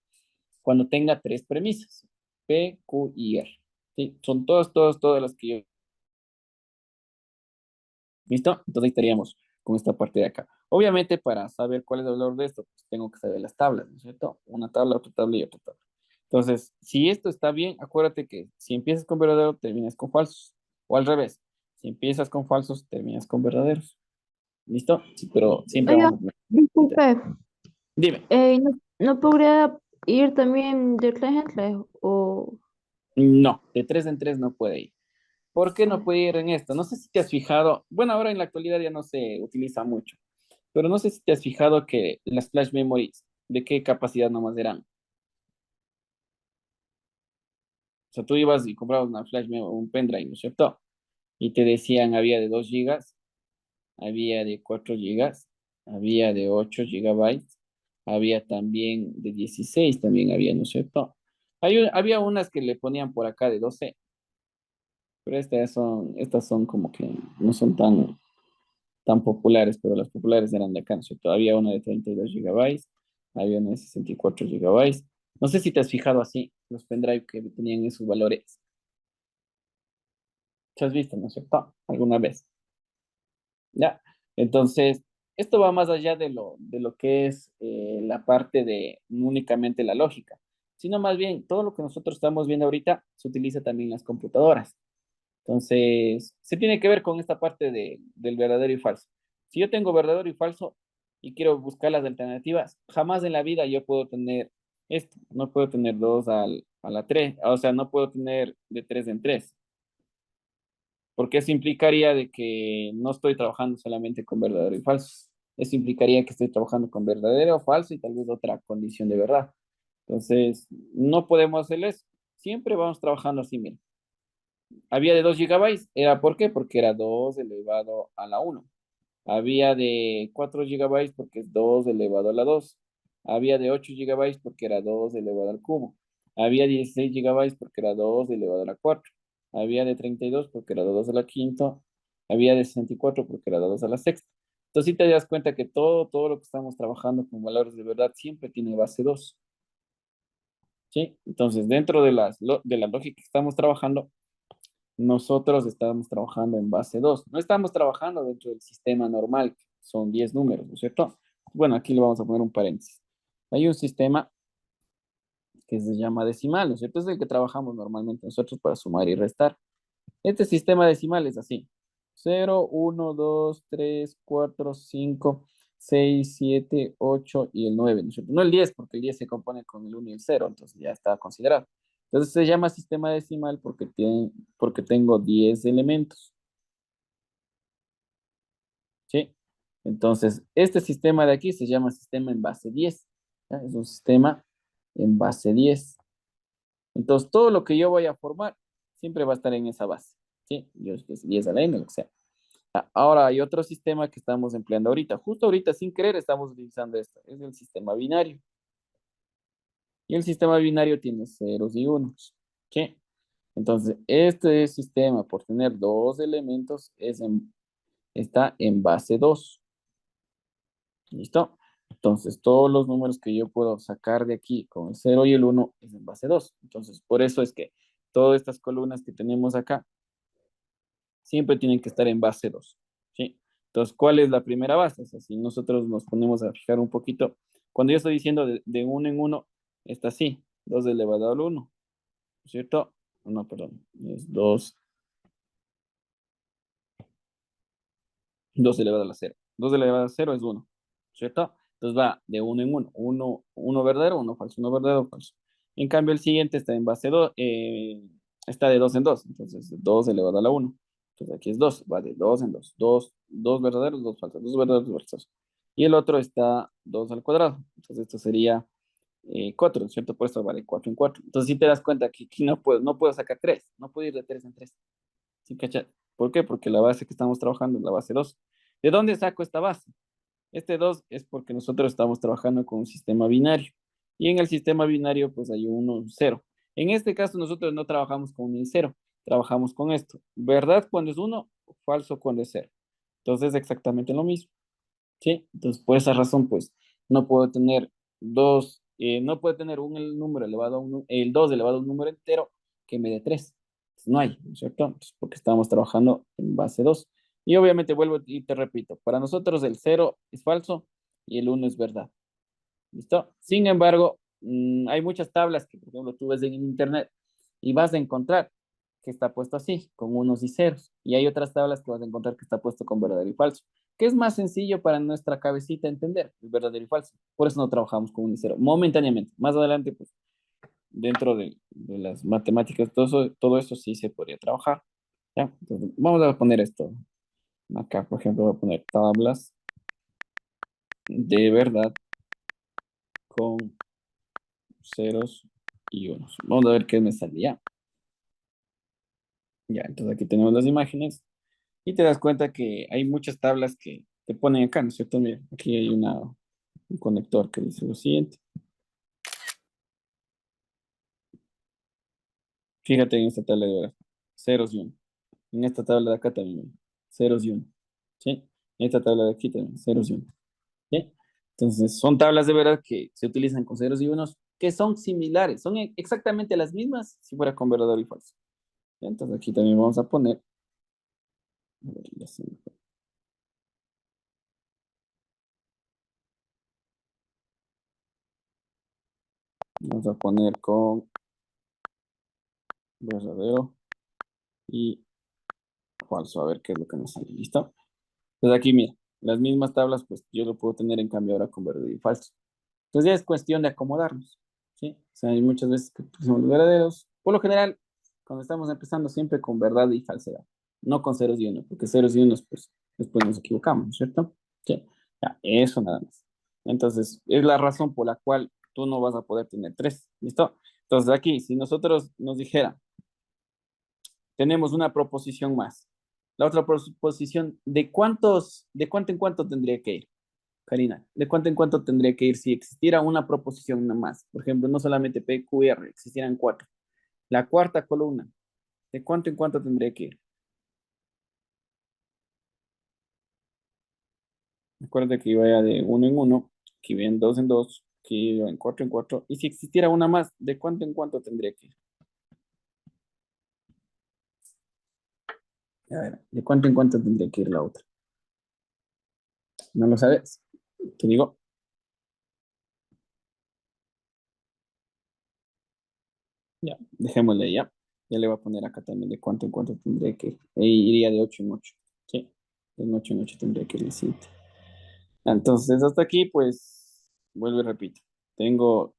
cuando tenga tres premisas. P, Q y R. ¿Sí? Son todas las que yo. ¿Listo? Entonces ahí estaríamos con esta parte de acá. Obviamente, para saber cuál es el valor de esto, pues tengo que saber las tablas, ¿no es cierto? Una tabla, otra tabla y otra tabla. Entonces, si esto está bien, acuérdate que si empiezas con verdadero, terminas con falsos. O al revés, si empiezas con falsos, terminas con verdaderos. ¿Listo? Sí, pero siempre Oiga, vamos a tener. disculpe, Dime. ¿no podría ir también de Ejemplo? O... No, de tres en tres no puede ir. ¿Por qué no ah, puede ir en esto? No sé si te has fijado, bueno, ahora en la actualidad ya no se utiliza mucho, pero no sé si te has fijado que las flash memories, ¿de qué capacidad nomás eran? O sea, tú ibas y comprabas una flash memory, un pendrive, ¿no es cierto? Y te decían, había de 2 gigas, había de 4 gigas, había de 8 gigabytes, había también de 16, también había, ¿no es cierto? Había unas que le ponían por acá de 12, pero estas son como que no son tan populares, pero las populares eran de acá, ¿no es cierto? Había una de 32 gigabytes, había una de 64 gigabytes. No sé si te has fijado así, los pendrive que tenían esos valores. ¿Te has visto, no es cierto? ¿Alguna vez? ¿Ya? Entonces, esto va más allá de lo que es la parte de únicamente la lógica, sino más bien todo lo que nosotros estamos viendo ahorita se utiliza también en las computadoras. Entonces, se tiene que ver con esta parte del verdadero y falso. Si yo tengo verdadero y falso y quiero buscar las alternativas, jamás en la vida yo puedo tener esto. No puedo tener 2 a la 3, o sea, no puedo tener de 3 en 3, porque eso implicaría de que no estoy trabajando solamente con verdadero y falso. Eso implicaría que estoy trabajando con verdadero o falso y tal vez otra condición de verdad. Entonces, no podemos hacer eso. Siempre vamos trabajando así, mira. Había de 2 gigabytes. ¿Era por qué? Porque era 2 elevado a la uno. Había de 4 gigabytes porque es 2 elevado a la 2. Había de 8 gigabytes porque era 2 elevado al cubo. Había 16 gigabytes porque era 2 elevado a la 4. Había de 32 porque era 2 a la quinta. Había de 64 porque era 2 a la sexta. Entonces, si te das cuenta que todo lo que estamos trabajando con valores de verdad siempre tiene base 2. ¿Sí? Entonces, dentro de la lógica que estamos trabajando, nosotros estamos trabajando en base 2. No estamos trabajando dentro del sistema normal, que son 10 números, ¿no es cierto? Bueno, aquí le vamos a poner un paréntesis. Hay un sistema que se llama decimal, ¿no es cierto? Es el que trabajamos normalmente nosotros para sumar y restar. Este sistema decimal es así. 0, 1, 2, 3, 4, 5, 6, 7, 8 y el 9, ¿no es cierto? No el 10, porque el 10 se compone con el 1 y el 0, entonces ya está considerado. Entonces se llama sistema decimal porque tengo 10 elementos. ¿Sí? Entonces, este sistema de aquí se llama sistema en base 10. ¿Ya? Es un sistema en base 10. Entonces, todo lo que yo voy a formar siempre va a estar en esa base. ¿Sí? Yo, es 10 a la n, lo que sea. Ahora hay otro sistema que estamos empleando ahorita. Justo ahorita, sin querer, estamos utilizando esto. Es el sistema binario. Y el sistema binario tiene ceros y unos. ¿Sí? Entonces, este sistema, por tener dos elementos, está en base 2. ¿Listo? Entonces, todos los números que yo puedo sacar de aquí con el cero y el uno es en base 2. Entonces, por eso es que todas estas columnas que tenemos acá siempre tienen que estar en base 2. ¿Sí? Entonces, ¿cuál es la primera base? O sea, si nosotros nos ponemos a fijar un poquito, cuando yo estoy diciendo de uno en uno, está así, 2 elevado al uno, ¿cierto? No, perdón, es 2 elevado a la 0. 2 elevado a 0 es uno, ¿cierto? Entonces va de uno en uno. Uno verdadero, uno falso, uno verdadero, falso. En cambio, el siguiente está en base 2, está de 2 en 2. Entonces, 2 elevado a la uno. Entonces, aquí es 2, va de 2 en 2. Dos verdaderos, 2 falsos, 2 verdaderos, 2 falsos. Y el otro está 2 al cuadrado. Entonces, esto sería 4, ¿cierto? Por eso vale 4 en 4. Entonces, si te das cuenta que aquí no puedo sacar 3, no puedo ir de 3 en 3. ¿Sí, cacha? ¿Por qué? Porque la base que estamos trabajando es la base 2. ¿De dónde saco esta base? Este 2 es porque nosotros estamos trabajando con un sistema binario. Y en el sistema binario, pues hay un 1, un 0. En este caso, nosotros no trabajamos con un 0, trabajamos con esto. ¿Verdad cuando es 1? Falso cuando es 0. Entonces, es exactamente lo mismo. ¿Sí? Entonces, por esa razón, pues, no puedo tener dos, no puedo tener el número elevado a un, el 2 elevado a un número entero que me dé 3. No hay, ¿no es cierto? Entonces, porque estamos trabajando en base 2. Y obviamente vuelvo y te repito, para nosotros el 0 es falso y el 1 es verdad. ¿Listo? Sin embargo, hay muchas tablas que, por ejemplo, tú ves en internet y vas a encontrar que está puesto así, con unos y ceros. Y hay otras tablas que vas a encontrar que está puesto con verdadero y falso, que es más sencillo para nuestra cabecita entender, el verdadero y falso. Por eso no trabajamos con un y cero, momentáneamente. Más adelante, pues, dentro de las matemáticas, todo eso sí se podría trabajar. ¿Ya? Entonces, vamos a poner esto. Acá, por ejemplo, voy a poner tablas de verdad con ceros y unos. Vamos a ver qué me salía. Ya, entonces aquí tenemos las imágenes y te das cuenta que hay muchas tablas que te ponen acá, ¿no es cierto? Mira, aquí hay un conector que dice lo siguiente. Fíjate en esta tabla de verdad, ceros y uno. En esta tabla de acá también, ceros y uno. ¿Sí? En esta tabla de aquí también, ceros y uno. ¿Sí? Entonces, son tablas de verdad que se utilizan con ceros y unos que son similares, son exactamente las mismas si fuera con verdadero y falso. ¿Sí? Entonces, aquí también vamos a poner, a ver, ya se me fue. Vamos a poner con verdadero y falso, a ver qué es lo que nos sale. ¿Listo? Entonces, aquí, mira, las mismas tablas, pues yo lo puedo tener en cambio ahora con verdadero y falso. Entonces, ya es cuestión de acomodarnos. ¿Sí? O sea, hay muchas veces que pusimos los verdaderos. Por lo general, cuando estamos empezando siempre con verdad y falsedad, no con ceros y unos, porque ceros y unos, pues después nos equivocamos, ¿no es cierto? Sí, ya, eso nada más. Entonces, es la razón por la cual tú no vas a poder tener tres, ¿listo? Entonces, aquí, si nosotros nos dijera, tenemos una proposición más, la otra proposición, de cuánto en cuánto tendría que ir? Karina, ¿de cuánto en cuánto tendría que ir si existiera una proposición nada más? Por ejemplo, no solamente P, Q y R, existieran cuatro. La cuarta columna, ¿de cuánto en cuánto tendría que ir? Recuerda que iba ya de uno en uno, que iba en dos en dos, que iba en cuatro en cuatro. Y si existiera una más, ¿de cuánto en cuánto tendría que ir? A ver, ¿de cuánto en cuánto tendría que ir la otra? ¿No lo sabes? Te digo, ya, dejémosle ya. Ya le voy a poner acá también de cuánto en cuánto tendría que ir. E iría de 8 en 8. Sí, de 8 en 8 tendría que ir el siguiente. Entonces, hasta aquí, pues, vuelvo y repito. Tengo,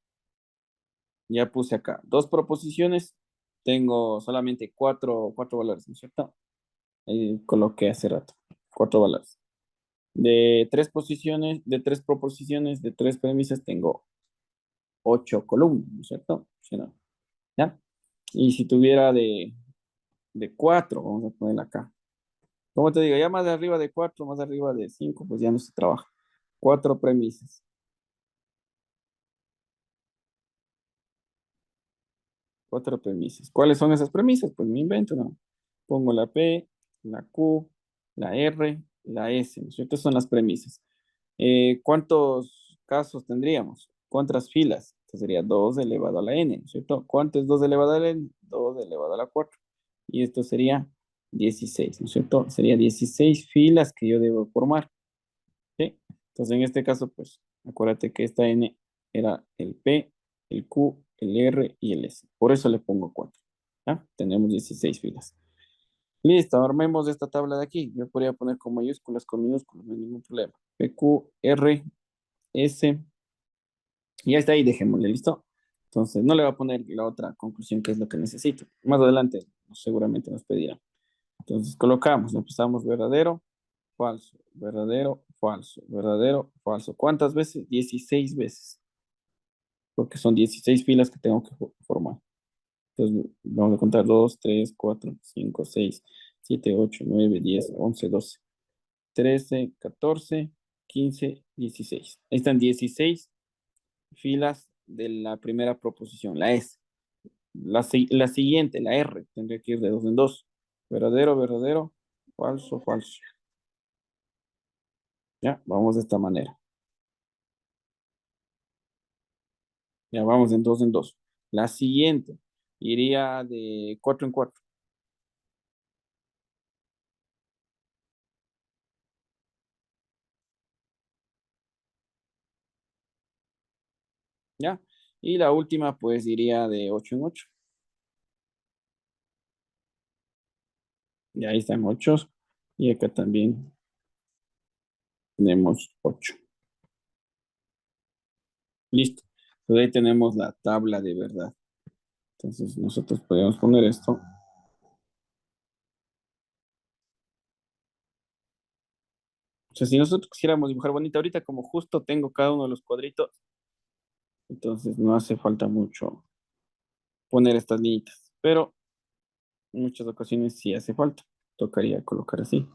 ya puse acá dos proposiciones, tengo solamente cuatro valores, ¿no es cierto? Ahí coloqué hace rato, cuatro valores. De tres posiciones, de tres proposiciones, de tres premisas, tengo ocho columnas, ¿no es cierto? ¿Sí, no? ¿Ya? Y si tuviera de cuatro, vamos a ponerla acá. Como te digo, ya más de arriba de cuatro, más de arriba de cinco, pues ya no se trabaja. Cuatro premisas. Cuatro premisas. ¿Cuáles son esas premisas? Pues me invento, ¿no? Pongo la P, la Q, la R, la S, ¿no es cierto? Son las premisas. ¿Cuántos casos tendríamos? ¿Cuántas filas? Entonces sería 2 elevado a la n, ¿no es cierto? ¿Cuánto es 2 elevado a la n? 2 elevado a la 4. Y esto sería 16, ¿no es cierto? Sería 16 filas que yo debo formar, ¿sí? Entonces en este caso, pues, acuérdate que esta n era el P, el Q, el R y el S. Por eso le pongo 4. ¿Ya? Tenemos 16 filas. Listo, armemos esta tabla de aquí. Yo podría poner con mayúsculas, con minúsculas, no hay ningún problema. P, Q, R, S. Y ya está ahí, dejémosle, ¿listo? Entonces, no le voy a poner la otra conclusión que es lo que necesito. Más adelante, seguramente nos pedirán. Entonces, colocamos, empezamos verdadero, falso, verdadero, falso, verdadero, falso. ¿Cuántas veces? 16 veces, porque son 16 filas que tengo que formar. Entonces, vamos a contar 2, 3, 4, 5, 6, 7, 8, 9, 10, 11, 12, 13, 14. 15, 16. Ahí están 16 filas de la primera proposición, la S. La siguiente, la R, tendría que ir de dos en dos. Verdadero, verdadero, falso, falso. Ya, vamos de esta manera. Ya vamos en dos en dos. La siguiente iría de cuatro en cuatro. Ya. Y la última, pues iría de ocho en ocho. Y ahí están ocho. Y acá también tenemos ocho. Listo. Entonces ahí tenemos la tabla de verdad. Entonces nosotros podemos poner esto. O sea, si nosotros quisiéramos dibujar bonito ahorita, como justo tengo cada uno de los cuadritos, entonces no hace falta mucho poner estas líneas. Pero en muchas ocasiones sí hace falta. Tocaría colocar así.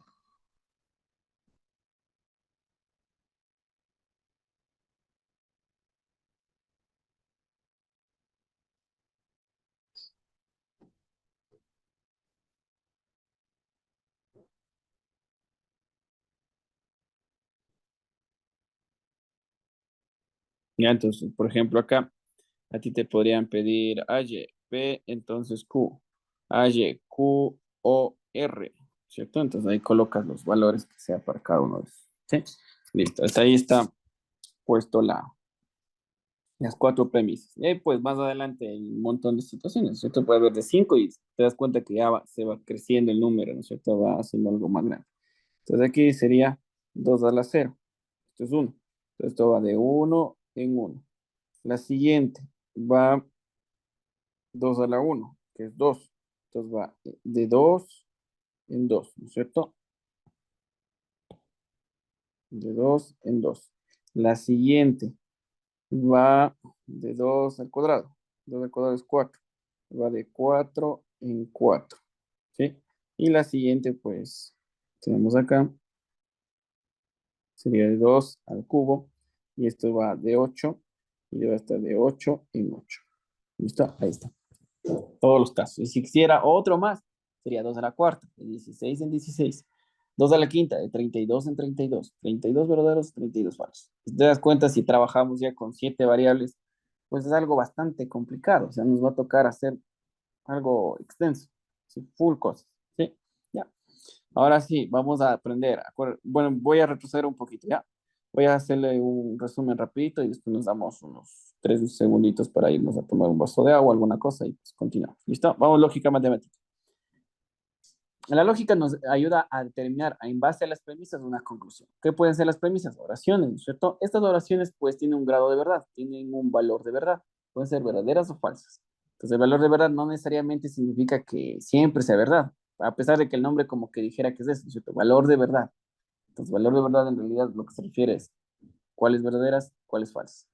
Ya, entonces, por ejemplo, acá a ti te podrían pedir AY, P, entonces Q. AY, Q, O, R, ¿cierto? Entonces ahí colocas los valores que sea para cada uno de esos. ¿Sí? Listo. Hasta ahí está puesto las cuatro premisas. Y ahí pues más adelante hay un montón de situaciones, ¿cierto? Puede haber de cinco y te das cuenta que ya se va creciendo el número, ¿no es cierto? Va haciendo algo más grande. Entonces aquí sería 2 a la cero. Esto es uno. Entonces esto va de uno en uno. La siguiente va 2 a la uno, que es dos. Entonces va de 2 en 2, ¿no es cierto? De 2 en 2. La siguiente va de 2 al cuadrado. 2 al cuadrado es 4. Va de 4 en 4. ¿Sí? Y la siguiente, pues, tenemos acá, sería de 2 al cubo. Y esto va de 8. Y va a estar de 8 en 8. ¿Listo? Ahí está. Todos los casos. Y si quisiera otro más, sería 2 a la cuarta, de 16 en 16. 2 a la quinta, de 32 en 32. 32 verdaderos, 32 falsos. Si te das cuenta, si trabajamos ya con 7 variables, pues es algo bastante complicado. O sea, nos va a tocar hacer algo extenso. ¿Sí? Full cosas. ¿Sí? Ya. Ahora sí, vamos a aprender. Bueno, voy a retroceder un poquito, ¿ya? Voy a hacerle un resumen rapidito y después nos damos unos 3 segunditos para irnos a tomar un vaso de agua, alguna cosa y pues continuamos. ¿Listo? Vamos, lógica matemática. La lógica nos ayuda a determinar, en base a las premisas, una conclusión. ¿Qué pueden ser las premisas? Oraciones, ¿no es cierto? Estas oraciones pues tienen un grado de verdad, tienen un valor de verdad. Pueden ser verdaderas o falsas. Entonces el valor de verdad no necesariamente significa que siempre sea verdad, a pesar de que el nombre como que dijera que es eso, ¿no es cierto? Valor de verdad. Entonces valor de verdad en realidad lo que se refiere es cuáles verdaderas, cuáles falsas.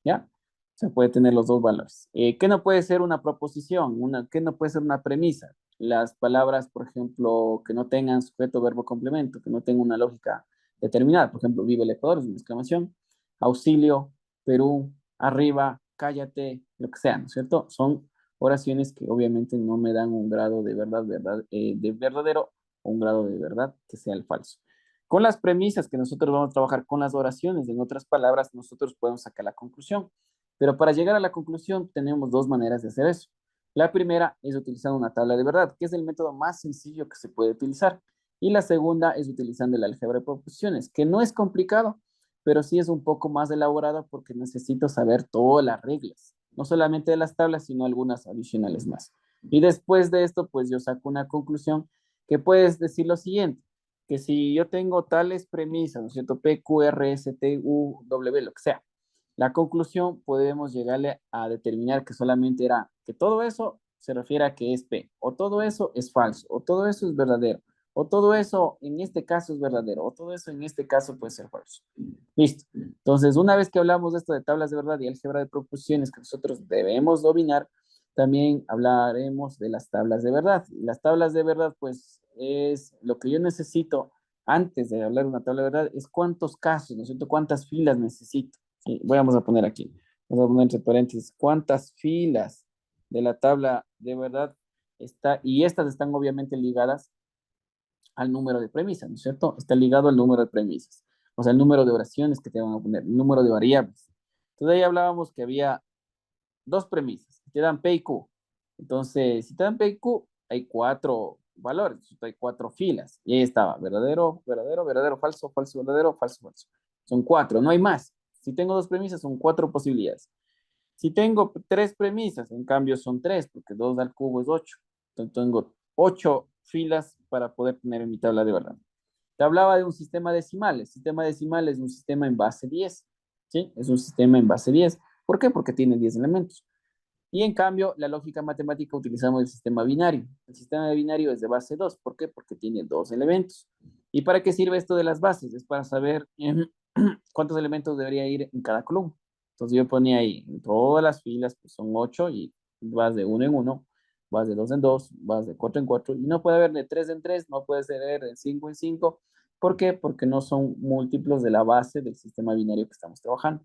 ¿Ya? Se puede tener los dos valores. ¿Qué no puede ser una proposición? ¿Qué no puede ser una premisa? Las palabras, por ejemplo, que no tengan sujeto, verbo, complemento, que no tengan una lógica determinada. Por ejemplo, vive el Ecuador, es una exclamación. Auxilio, Perú, arriba, cállate, lo que sea, ¿no es cierto? Son oraciones que obviamente no me dan un grado de verdad, de verdadero o un grado de verdad que sea el falso. Con las premisas que nosotros vamos a trabajar con las oraciones, en otras palabras, nosotros podemos sacar la conclusión. Pero para llegar a la conclusión tenemos dos maneras de hacer eso. La primera es utilizando una tabla de verdad, que es el método más sencillo que se puede utilizar. Y la segunda es utilizando el álgebra de proposiciones, que no es complicado, pero sí es un poco más elaborado porque necesito saber todas las reglas, no solamente de las tablas, sino algunas adicionales más. Y después de esto, pues yo saco una conclusión que puedes decir lo siguiente, que si yo tengo tales premisas, ¿no es cierto? P, Q, R, S, T, U, W, lo que sea. La conclusión podemos llegarle a determinar que solamente era que todo eso se refiere a que es P, o todo eso es falso, o todo eso es verdadero, o todo eso en este caso es verdadero, o todo eso en este caso puede ser falso. Listo. Entonces, una vez que hablamos de esto de tablas de verdad y álgebra de proposiciones que nosotros debemos dominar, también hablaremos de las tablas de verdad. Las tablas de verdad, pues, es lo que yo necesito antes de hablar de una tabla de verdad, es cuántos casos, ¿no es cierto? ¿Cuántas filas necesito? Sí, vamos a poner aquí, vamos a poner entre paréntesis, cuántas filas de la tabla de verdad está, y estas están obviamente ligadas al número de premisas, ¿no es cierto? Está ligado al número de premisas, o sea, el número de oraciones que te van a poner, el número de variables. Entonces ahí hablábamos que había dos premisas, te dan P y Q. Entonces, si te dan P y Q, hay cuatro valores, hay cuatro filas. Y ahí estaba, verdadero, verdadero, verdadero, falso, falso, verdadero, falso, falso. Son cuatro, no hay más. Si tengo dos premisas, son cuatro posibilidades. Si tengo tres premisas, en cambio son tres, porque dos al cubo es ocho. Entonces tengo ocho filas para poder tener en mi tabla de verdad. Te hablaba de un sistema decimal. El sistema decimal es un sistema en base 10. ¿Sí? Es un sistema en base 10. ¿Por qué? Porque tiene 10 elementos. Y en cambio, la lógica matemática utilizamos el sistema binario. El sistema binario es de base 2. ¿Por qué? Porque tiene dos elementos. ¿Y para qué sirve esto de las bases? Es para saber cuántos elementos debería ir en cada columna. Entonces yo ponía ahí en todas las filas, pues son 8 y vas de uno en uno, vas de dos en dos, vas de cuatro en cuatro y no puede haber de tres en tres, no puede ser de cinco en cinco. ¿Por qué? Porque no son múltiplos de la base del sistema binario que estamos trabajando.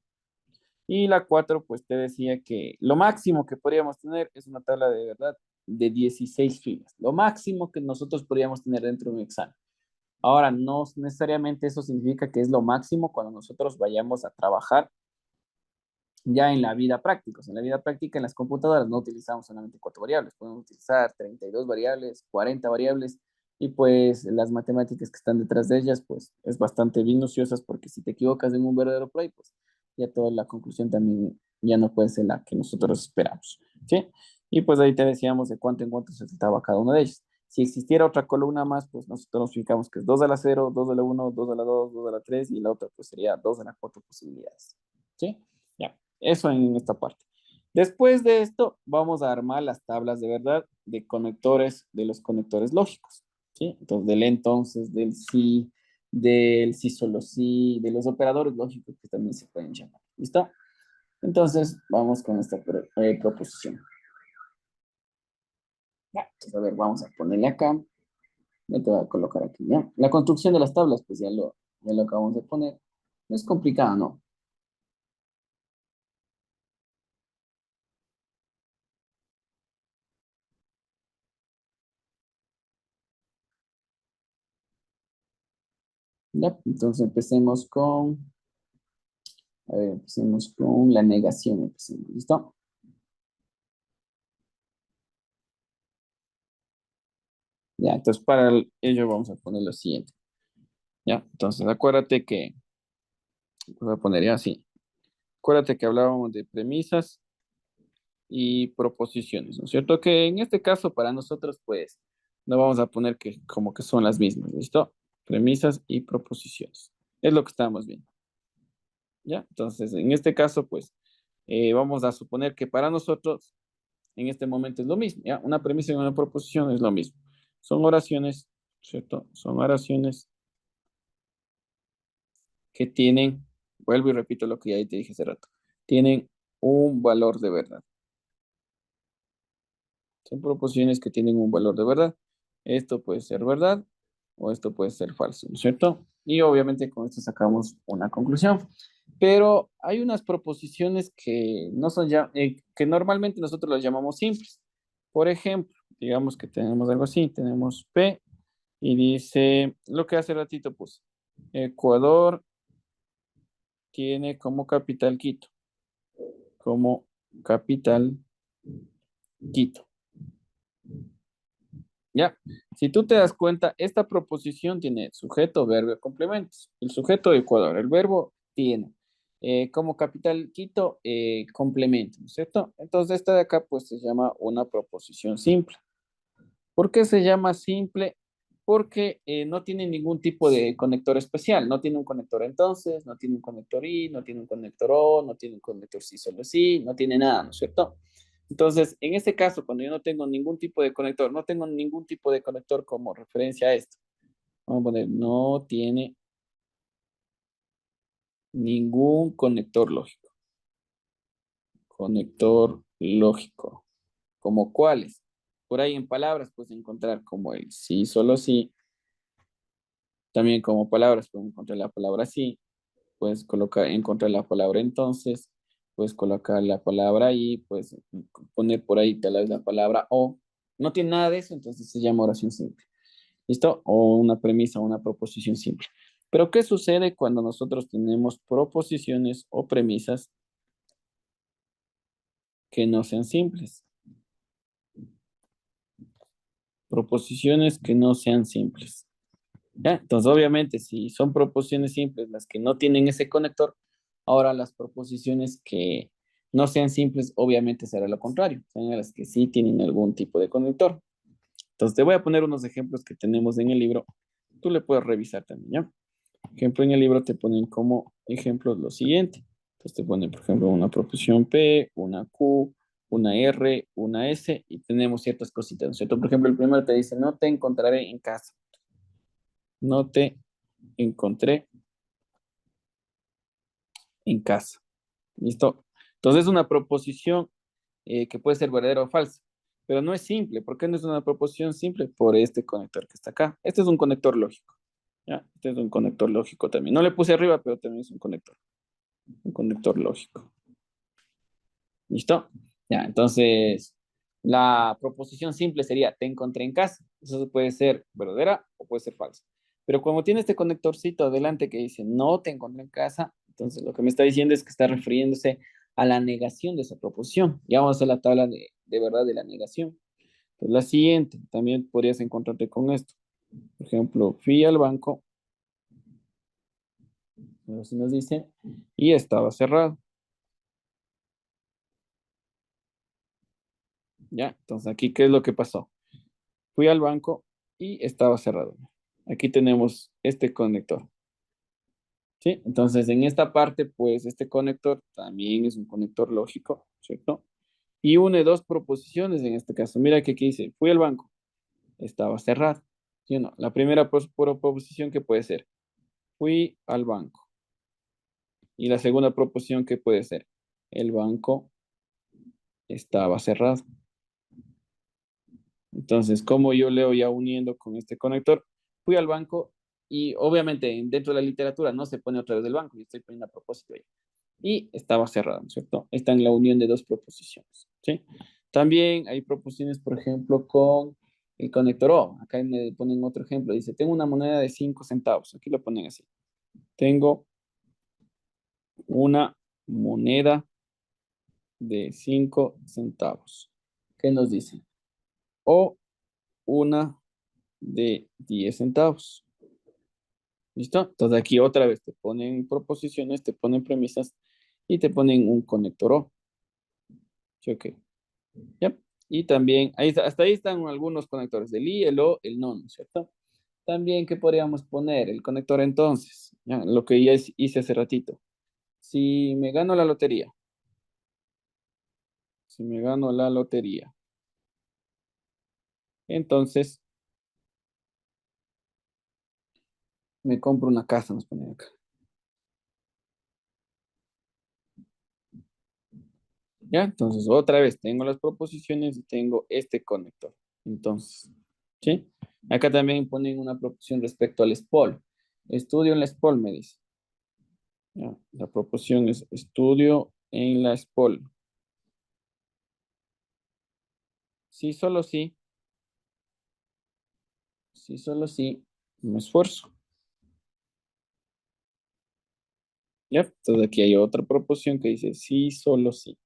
Y la 4 pues te decía que lo máximo que podríamos tener es una tabla de verdad de 16 filas. Lo máximo que nosotros podríamos tener dentro de un examen. Ahora, no necesariamente eso significa que es lo máximo cuando nosotros vayamos a trabajar ya en la vida práctica. O sea, en la vida práctica, en las computadoras no utilizamos solamente cuatro variables, podemos utilizar 32 variables, 40 variables, y pues las matemáticas que están detrás de ellas, pues es bastante minuciosas porque si te equivocas en un verdadero play, pues ya toda la conclusión también ya no puede ser la que nosotros esperamos, ¿sí? Y pues ahí te decíamos de cuánto en cuánto se trataba cada una de ellas. Si existiera otra columna más, pues nosotros nos fijamos que es 2 a la cero, 2 a la uno, 2 a la 2, 2 a la 3 y la otra pues sería 2 a la 4 posibilidades, ¿sí? Ya. Eso en esta parte. Después de esto, vamos a armar las tablas de verdad de conectores, de los conectores lógicos. ¿Sí? Entonces, del entonces, del sí solo sí, de los operadores lógicos que también se pueden llamar. ¿Listo? Entonces, vamos con esta proposición. Ya, entonces, a ver, vamos a ponerle acá. Ya te voy a colocar aquí, ¿ya? La construcción de las tablas, pues ya lo acabamos de poner. No es complicado, ¿no? Ya, entonces empecemos a ver, empecemos con la negación. Empecemos, ¿listo? Ya, entonces para ello vamos a poner lo siguiente. Ya, entonces acuérdate que, voy a poner ya así. Acuérdate que hablábamos de premisas y proposiciones, ¿no es cierto? Que en este caso para nosotros, pues, no vamos a poner que como que son las mismas, ¿listo? Premisas y proposiciones. Es lo que estamos viendo. ¿Ya? Entonces, en este caso, pues, vamos a suponer que para nosotros en este momento es lo mismo, ¿ya? Una premisa y una proposición es lo mismo. Son oraciones, ¿cierto? Son oraciones que tienen, vuelvo y repito lo que ya te dije hace rato, tienen un valor de verdad. Son proposiciones que tienen un valor de verdad. Esto puede ser verdad o esto puede ser falso, ¿no es cierto? Y obviamente con esto sacamos una conclusión. Pero hay unas proposiciones que no son ya, que normalmente nosotros las llamamos simples. Por ejemplo, digamos que tenemos algo así, tenemos P y dice lo que hace ratito puse. Ecuador tiene como capital Quito, como capital Quito. Ya, si tú te das cuenta, esta proposición tiene sujeto, verbo y complementos. El sujeto Ecuador, el verbo tiene como capital Quito, complemento, ¿no es cierto? Entonces esta de acá pues se llama una proposición simple. ¿Por qué se llama simple? Porque no tiene ningún tipo de conector especial. No tiene un conector entonces, no tiene un conector y, no tiene un conector o, no tiene un conector sí, solo sí, no tiene nada, ¿no es cierto? Entonces, en este caso, cuando yo no tengo ningún tipo de conector, no tengo ningún tipo de conector como referencia a esto. Vamos a poner, no tiene ningún conector lógico. Conector lógico. ¿Como cuáles? Por ahí en palabras puedes encontrar como el sí, solo sí, También como palabras, pueden encontrar la palabra sí, puedes colocar, encontrar la palabra entonces, puedes colocar la palabra y puedes poner por ahí tal vez la palabra o. No tiene nada de eso, entonces se llama oración simple. ¿Listo? O una premisa, una proposición simple. Pero ¿qué sucede cuando nosotros tenemos proposiciones o premisas que no sean simples? Proposiciones que no sean simples. ¿Ya? Entonces, obviamente, si son proposiciones simples las que no tienen ese conector, ahora las proposiciones que no sean simples, obviamente será lo contrario, serán las que sí tienen algún tipo de conector. Entonces, te voy a poner unos ejemplos que tenemos en el libro. Tú le puedes revisar también, ¿ya? Por ejemplo, en el libro te ponen como ejemplos lo siguiente. Entonces, te ponen, por ejemplo, una proposición P, una Q, una R, una S, y tenemos ciertas cositas, ¿no es cierto? Por ejemplo, el primero te dice, no te encontraré en casa. No te encontré en casa. ¿Listo? Entonces es una proposición que puede ser verdadera o falsa, pero no es simple. ¿Por qué no es una proposición simple? Por este conector que está acá. Este es un conector lógico. ¿Ya? Este es un conector lógico también. No le puse arriba, pero también es un conector. Un conector lógico. ¿Listo? Ya, entonces la proposición simple sería te encontré en casa. Eso puede ser verdadera o puede ser falsa. Pero como tiene este conectorcito adelante que dice no te encontré en casa, entonces lo que me está diciendo es que está refiriéndose a la negación de esa proposición. Ya vamos a la tabla de verdad de la negación. Entonces, la siguiente, también podrías encontrarte con esto. Por ejemplo, fui al banco, así nos dice, y estaba cerrado. ¿Ya? Entonces, aquí, ¿qué es lo que pasó? Fui al banco y estaba cerrado. Aquí tenemos este conector. ¿Sí? Entonces, en esta parte, pues este conector también es un conector lógico, ¿cierto? Y une dos proposiciones en este caso. Mira que aquí dice, fui al banco, estaba cerrado. ¿Sí o no? La primera proposición que puede ser, fui al banco. Y la segunda proposición que puede ser, el banco estaba cerrado. Entonces, como yo leo ya uniendo con este conector, fui al banco y obviamente dentro de la literatura no se pone otra vez del banco, yo estoy poniendo a propósito ahí. Y estaba cerrado, ¿no es cierto? Está en la unión de dos proposiciones, ¿sí? También hay proposiciones, por ejemplo, con el conector O. Acá me ponen otro ejemplo. Dice, tengo una moneda de 5 centavos. Aquí lo ponen así. Tengo una moneda de 5 centavos. ¿Qué nos dice? O una de 10 centavos. ¿Listo? Entonces aquí otra vez te ponen proposiciones, te ponen premisas y te ponen un conector O. ¿Sí? Ok. ¿Ya? Y también, hasta ahí están algunos conectores, el I, el O, el no, ¿no es cierto? También, ¿qué podríamos poner? El conector entonces, ¿ya? Lo que ya hice hace ratito. Si me gano la lotería, si me gano la lotería, entonces me compro una casa, nos ponen acá. ¿Ya? Entonces, otra vez, tengo las proposiciones y tengo este conector. Entonces, ¿sí? Acá también ponen una proposición respecto al SPOL. Estudio en la SPOL, me dice. ¿Ya? La proposición es estudio en la SPOL. Sí, solo sí. Sí, solo sí. Me esfuerzo. ¿Ya? Entonces aquí hay otra proposición que dice sí, solo sí.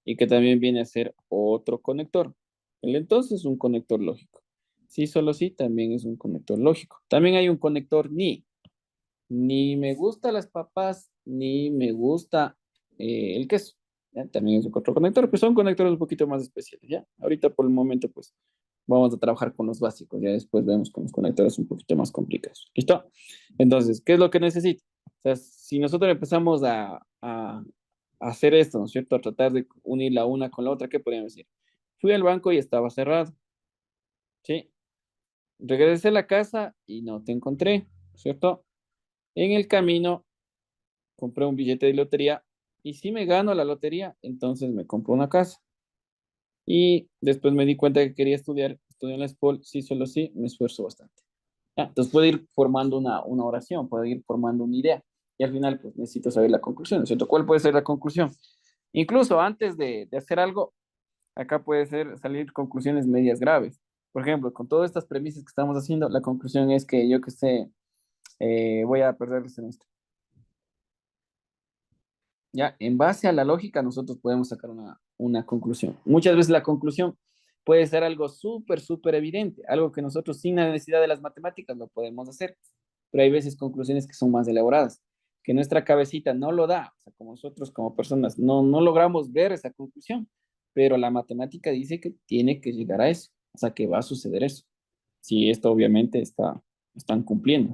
Y que también viene a ser otro conector. El entonces es un conector lógico. Sí, solo sí también es un conector lógico. También hay un conector ni. Ni me gusta las papas, ni me gusta el queso. ¿Ya? También es otro conector, pero son conectores un poquito más especiales, ¿ya? Ahorita por el momento, pues, vamos a trabajar con los básicos, ya después vemos con los conectores un poquito más complicados. ¿Listo? Entonces, ¿qué es lo que necesito? O sea, si nosotros empezamos a hacer esto, ¿no es cierto? A tratar de unir la una con la otra, ¿qué podríamos decir? Fui al banco y estaba cerrado, ¿sí? Regresé a la casa y no te encontré, ¿no es cierto? En el camino compré un billete de lotería y si me gano la lotería, entonces me compro una casa. Y después me di cuenta que quería estudiar, estudié en la SPOL, sí, solo sí, me esfuerzo bastante. ¿Ya? Entonces puede ir formando una oración, puede ir formando una idea. Y al final, pues necesito saber la conclusión, ¿no es cierto? ¿Cuál puede ser la conclusión? Incluso antes de hacer algo, acá puede ser salir conclusiones medias graves. Por ejemplo, con todas estas premisas que estamos haciendo, la conclusión es que yo que sé, voy a perder el semestre. Ya, en base a la lógica, nosotros podemos sacar una conclusión. Muchas veces la conclusión puede ser algo súper, súper evidente, algo que nosotros sin la necesidad de las matemáticas lo podemos hacer, pero hay veces conclusiones que son más elaboradas, que nuestra cabecita no lo da, o sea, como nosotros como personas no logramos ver esa conclusión, pero la matemática dice que tiene que llegar a eso, o sea, que va a suceder eso. Si esto obviamente están cumpliendo.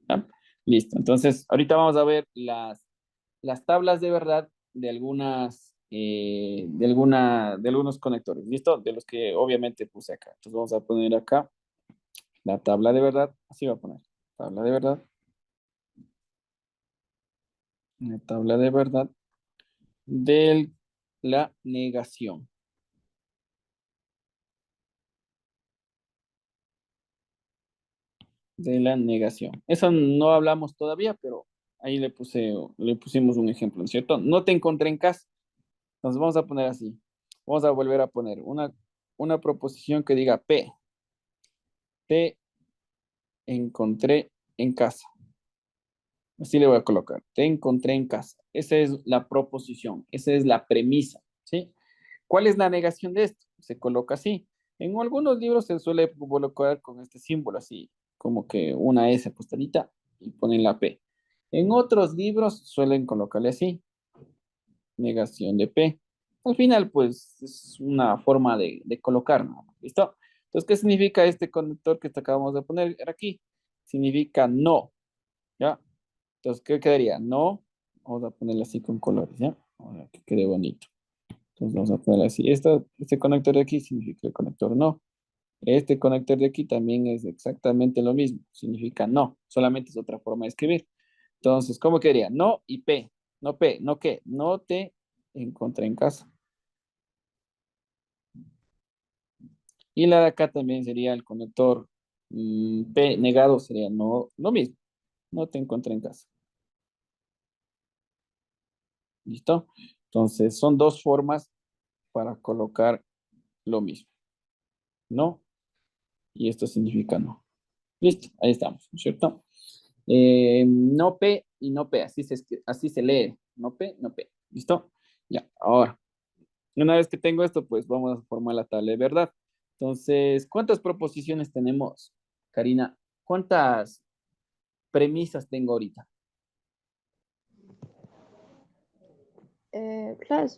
¿Ya? Listo, entonces ahorita vamos a ver las tablas de verdad de de algunos conectores, ¿listo? De los que obviamente puse acá. Entonces vamos a poner acá la tabla de verdad, así va a poner, tabla de verdad, una tabla de verdad de la negación, de la negación. Eso no hablamos todavía, pero ahí le pusimos un ejemplo, ¿no es cierto? No te encontré en casa, entonces vamos a poner así. Vamos a volver a poner una proposición que diga P. Te encontré en casa. Así le voy a colocar. Te encontré en casa. Esa es la proposición. Esa es la premisa. ¿Sí? ¿Cuál es la negación de esto? Se coloca así. En algunos libros se suele colocar con este símbolo así, como que una S apostadita y ponen la P. En otros libros suelen colocarle así, negación de P. Al final, pues, es una forma de colocar, ¿no? ¿Listo? Entonces, ¿qué significa este conector que acabamos de poner aquí? Significa no, ¿ya? Entonces, ¿qué quedaría? No, vamos a ponerlo así con colores, ¿ya? Para que quede bonito. Entonces, vamos a ponerlo así. Este conector de aquí significa el conector no. Este conector de aquí también es exactamente lo mismo. Significa no, solamente es otra forma de escribir. Entonces, ¿cómo quedaría? No y P. No P, no qué. No te encontré en casa. Y la de acá también sería el conector P negado, sería no, lo mismo. No te encontré en casa. ¿Listo? Entonces, son dos formas para colocar lo mismo. No, y esto significa no. Listo, ahí estamos, ¿no es cierto? No P y no P, así se lee. No P, no P. ¿Listo? Ya, ahora, una vez que tengo esto, pues vamos a formar la tabla de verdad. Entonces, ¿cuántas proposiciones tenemos, Karina? ¿Cuántas premisas tengo ahorita? Claro.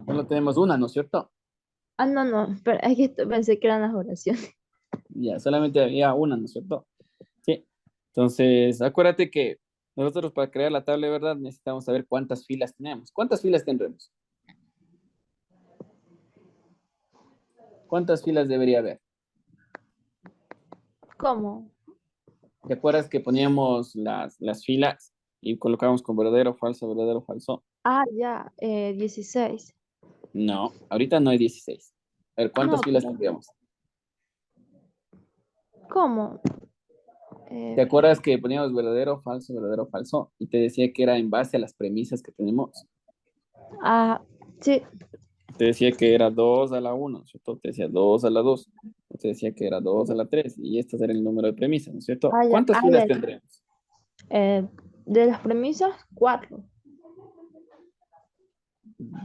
Solo tenemos una, ¿no es cierto? No, no, pero es que pensé que eran las oraciones. Ya, solamente había una, ¿no es cierto? Sí. Entonces, acuérdate que nosotros para crear la tabla de verdad necesitamos saber cuántas filas tenemos. ¿Cuántas filas tendremos? ¿Cuántas filas debería haber? ¿Cómo? ¿Te acuerdas que poníamos las filas y colocábamos con verdadero, falso, verdadero, falso? Ya, 16. No, ahorita no hay 16. A ver, ¿cuántas No, filas tendríamos? ¿cómo? ¿Te Eh, acuerdas que poníamos verdadero, falso, verdadero, falso? Y te decía que era en base a las premisas que tenemos. ah, sí, Te decía que era 2 a la 1, ¿cierto? Te decía 2 a la 2. Te decía que era 2 a la 3. Y este era el número de premisas, ¿no es cierto? ya, ¿Cuántas filas ya. tendremos? De las premisas, 4.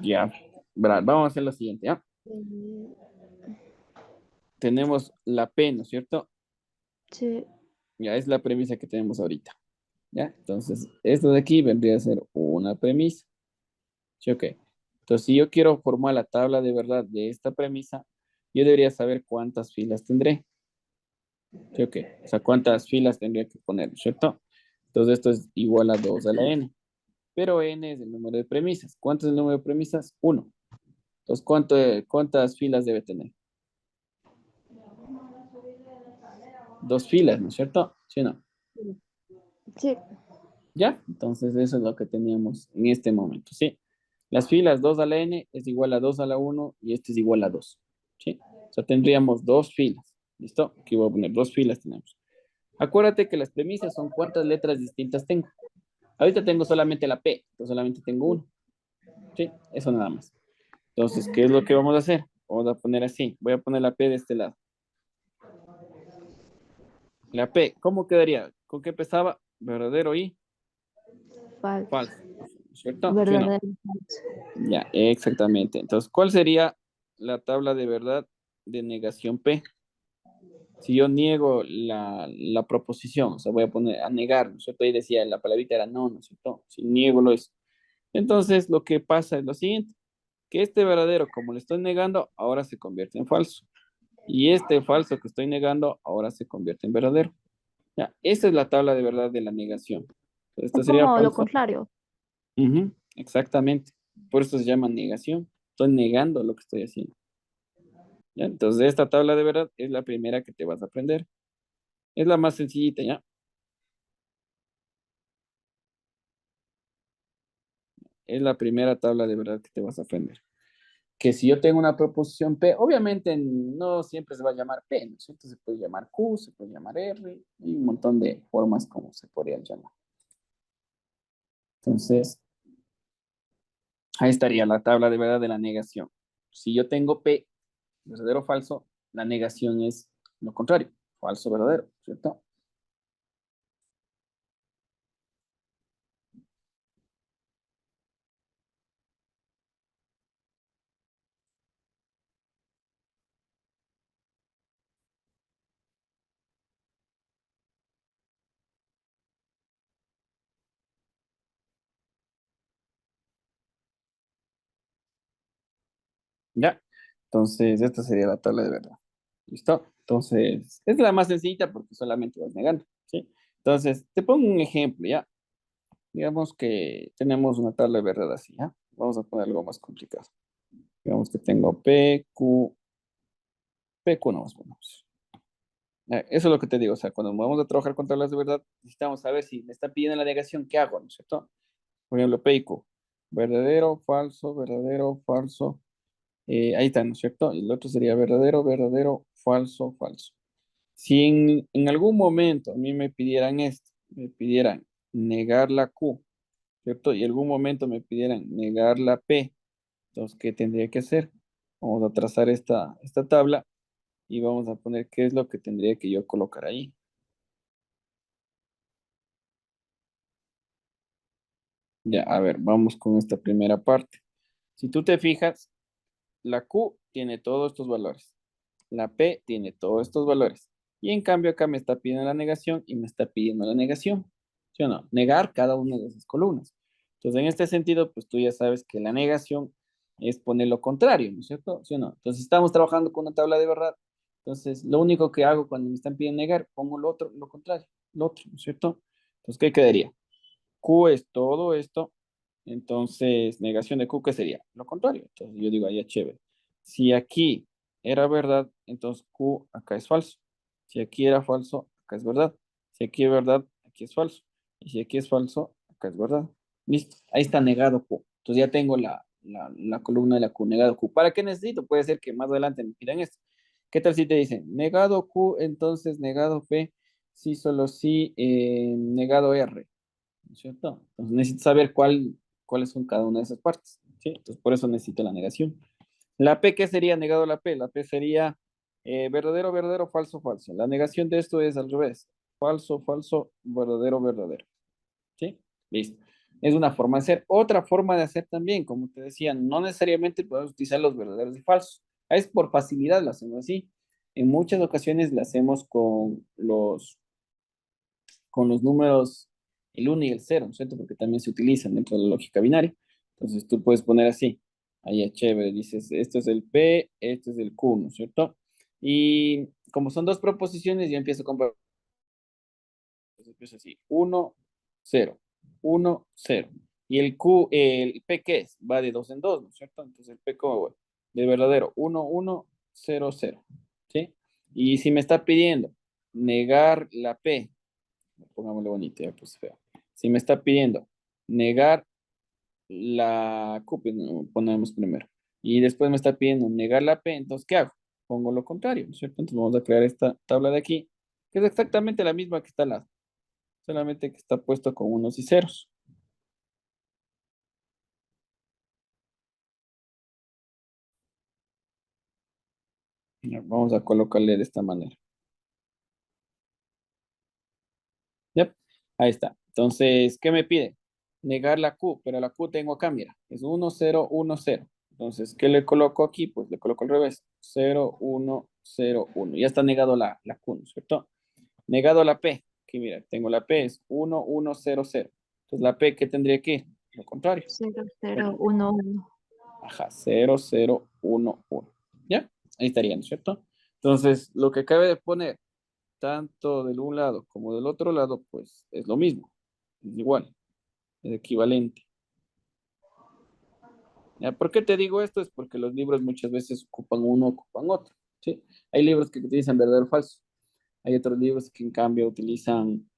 Ya, verá, vamos a hacer lo siguiente, ¿ya? Tenemos la P, ¿no es cierto? Sí, Ya es la premisa que tenemos ahorita. ¿Ya? Entonces, esto de aquí vendría a ser una premisa. ¿Sí o qué? Entonces, si yo quiero formar la tabla de verdad de esta premisa, yo debería saber cuántas filas tendré. ¿Sí o qué? O sea, cuántas filas tendría que poner, ¿cierto? Entonces, esto es igual a 2 a la n. Pero n es el número de premisas. ¿Cuánto es el número de premisas? Uno. Entonces, ¿cuántas filas debe tener? Dos filas, ¿no es cierto? ¿Sí o no? sí, ¿Ya? Entonces, eso es lo que teníamos en este momento, ¿sí? Las filas 2 a la n es igual a 2 a la uno y este es igual a 2. ¿Sí? O sea, tendríamos dos filas. ¿Listo? Aquí voy a poner 2 filas tenemos. Acuérdate que las premisas son cuántas letras distintas tengo. Ahorita tengo solamente la P, entonces solamente tengo uno. ¿Sí? Eso nada más. Entonces, ¿qué es lo que vamos a hacer? Vamos a poner así. Voy a poner la P de este lado. La P, ¿cómo quedaría? ¿Con qué empezaba? Verdadero y Falso. falso. ¿Cierto? ¿Sí o no? Verdadero. Falso. Ya, exactamente. Entonces, ¿cuál sería la tabla de verdad de negación P? Si yo niego la proposición, o sea, voy a poner a negar, ¿no es cierto? Ahí decía, la palabrita era no, ¿no es cierto? Si niego lo es. Entonces, lo que pasa es lo siguiente, que este verdadero, como le estoy negando, ahora se convierte en falso. Y este falso que estoy negando, ahora se convierte en verdadero. Ya, esa es la tabla de verdad de la negación. Esto Es sería como lo falso. contrario. Ujú, exactamente. Por eso se llama negación. Estoy negando lo que estoy haciendo. ¿Ya? Entonces, esta tabla de verdad es la primera que te vas a aprender. Es la más sencillita, ¿ya? Es la primera tabla de verdad que te vas a aprender. Que si yo tengo una proposición P, obviamente no siempre se va a llamar P, ¿no es cierto? Se puede llamar Q, se puede llamar R, y un montón de formas como se podrían llamar. Entonces, ahí estaría la tabla de verdad de la negación. Si yo tengo P, verdadero o falso, la negación es lo contrario, falso, verdadero, ¿cierto? Ya. Entonces, esta sería la tabla de verdad. ¿Listo? Entonces, es la más sencilla porque solamente vas negando, ¿sí? Entonces, te pongo un ejemplo, ¿ya? Digamos que tenemos una tabla de verdad así, ¿ya? Vamos a poner algo más complicado. Digamos que tengo P, Q, P, Q no más ponemos. Eso es lo que te digo, o sea, cuando vamos a trabajar con tablas de verdad, necesitamos saber si me está pidiendo la negación, ¿qué hago? ¿No es cierto? Por ejemplo, P y Q. Verdadero, falso. Ahí está, ¿no es cierto? Y el otro sería verdadero, verdadero, falso, falso. Si en algún momento a mí me pidieran esto, me pidieran negar la Q, ¿cierto? Y en algún momento me pidieran negar la P, entonces, ¿qué tendría que hacer? Vamos a trazar esta tabla y vamos a poner qué es lo que tendría que yo colocar ahí. Ya, a ver, vamos con esta primera parte. Si tú te fijas, la Q tiene todos estos valores. La P tiene todos estos valores. Y en cambio acá me está pidiendo la negación y me está pidiendo la negación. ¿Sí o no? Negar cada una de esas columnas. Entonces, en este sentido, pues tú ya sabes que la negación es poner lo contrario, ¿no es cierto? ¿Sí o no? Entonces, estamos trabajando con una tabla de verdad. Entonces, lo único que hago cuando me están pidiendo negar, pongo lo otro, lo contrario, lo otro, ¿no es cierto? Entonces, ¿qué quedaría? Q es todo esto, entonces negación de Q, ¿qué sería? Lo contrario. Entonces yo digo, ahí es chévere. Si aquí era verdad, entonces Q acá es falso. Si aquí era falso, acá es verdad. Si aquí es verdad, aquí es falso. Y si aquí es falso, acá es verdad. Listo. Ahí está negado Q. Entonces ya tengo la columna de la Q, negado Q. ¿Para qué necesito? Puede ser que más adelante me pidan esto. ¿Qué tal si te dicen negado Q, entonces negado P, sí, solo sí, negado R? ¿No es cierto? Entonces necesito saber cuáles son cada una de esas partes, ¿sí? Entonces por eso necesito la negación. La P, ¿qué sería negado la P? La P sería verdadero, verdadero, falso, falso. La negación de esto es al revés. Falso, falso, verdadero, verdadero. ¿Sí? Listo. Es una forma de hacer. Otra forma de hacer también, como te decía, no necesariamente podemos utilizar los verdaderos y falsos. Es por facilidad lo hacemos así. En muchas ocasiones lo hacemos con los números el uno y el cero, ¿no es cierto? Porque también se utilizan dentro de la lógica binaria. Entonces tú puedes poner así, ahí es chévere, dices, esto es el P, esto es el Q, ¿no es cierto? Y como son dos proposiciones, yo empiezo con, entonces empiezo así, uno, cero, uno, cero. Y el Q, el P, ¿qué es? Va de dos en dos, ¿no es cierto? Entonces el P, ¿cómo va? De verdadero, uno, uno, cero, cero, ¿sí? Y si me está pidiendo negar la P, pongámosle bonito, ya pues feo. Si me está pidiendo negar la Q, pues, no, ponemos primero. Y después me está pidiendo negar la P, entonces, ¿qué hago? pongo lo contrario, ¿no es cierto? Entonces vamos a crear esta tabla de aquí, que es exactamente la misma que está al lado, solamente que está puesto con unos y ceros. Ya, vamos a colocarle de esta manera. Yep, ahí está. Entonces, ¿qué me pide? Negar la Q, pero la Q tengo acá, mira, es 1, 0, 1, 0. Entonces, ¿qué le coloco aquí? Pues le coloco al revés, 0, 1, 0, 1. Ya está negado la Q, ¿no es cierto? Negado la P, que mira, tengo la P, es 1, 1, 0, 0. Entonces, la P, ¿qué tendría que ir? Lo contrario. 0011. Ajá, 0, 0, 1, 1. ¿Ya? Ahí estaría, ¿no es cierto? Entonces, lo que acabe de poner, tanto del un lado como del otro lado, pues es lo mismo. Es igual, es equivalente. ¿Ya? ¿Por qué te digo esto? Es porque los libros muchas veces ocupan uno, ocupan otro. ¿Sí? Hay libros que utilizan verdadero o falso. Hay otros libros que en cambio utilizan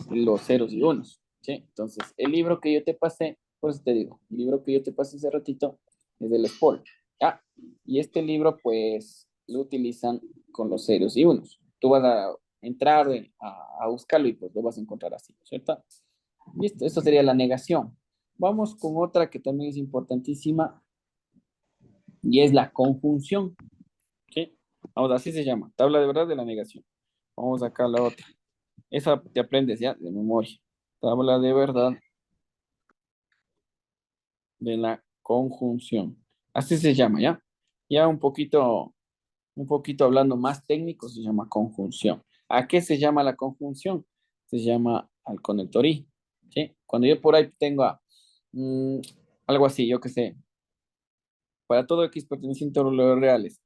los ceros y unos. ¿Sí? Entonces, el libro que yo te pasé, por eso te digo, el libro que yo te pasé hace ratito es del SPOL. Ah, y este libro, pues, lo utilizan con los ceros y unos. Tú vas a entrar a buscarlo y pues lo vas a encontrar así, ¿cierto? Listo, eso sería la negación. Vamos con otra que también es importantísima y es la conjunción. ¿Sí? Vamos, así se llama, tabla de verdad de la negación. Vamos acá a la otra. Esa te aprendes ya de memoria. Tabla de verdad de la conjunción. Así se llama, ¿ya? Ya un poquito hablando más técnico, se llama conjunción. ¿A qué se llama la conjunción? Se llama al conector y, ¿sí? Cuando yo por ahí tengo mm, algo así, yo qué sé, para todo X perteneciente a los reales,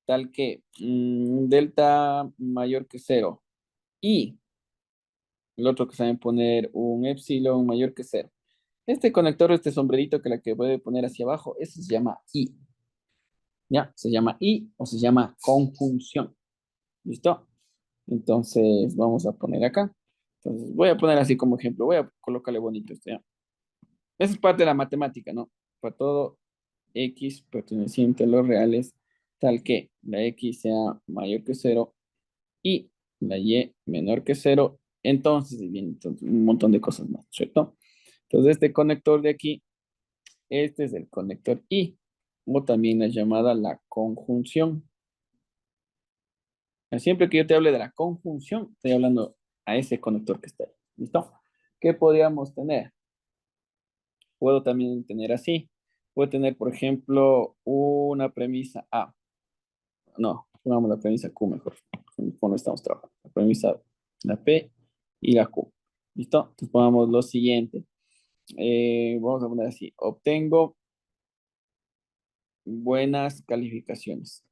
tal que delta mayor que cero y el otro que saben poner un epsilon mayor que cero. Este conector, este sombrerito que la que puede poner hacia abajo, eso se llama I. ¿Ya? Se llama I o se llama conjunción. ¿Listo? Entonces vamos a poner acá. Entonces voy a poner así como ejemplo. Voy a colocarle bonito esto, ¿ya? Esa es parte de la matemática, ¿no? Para todo X perteneciente a los reales, tal que la X sea mayor que cero y la Y menor que cero. Entonces, y bien, entonces, un montón de cosas más, ¿cierto? Entonces, este conector de aquí, este es el conector I, o también es llamada la conjunción. Siempre que yo te hable de la conjunción, estoy hablando a ese conector que está ahí. ¿Listo? ¿Qué podríamos tener? Puedo también tener así. Puedo tener, por ejemplo, una premisa A. No, pongamos la premisa Q mejor. Con lo estamos trabajando. La premisa, la P y la Q. ¿Listo? Entonces pongamos lo siguiente. Vamos a poner así. Obtengo buenas calificaciones.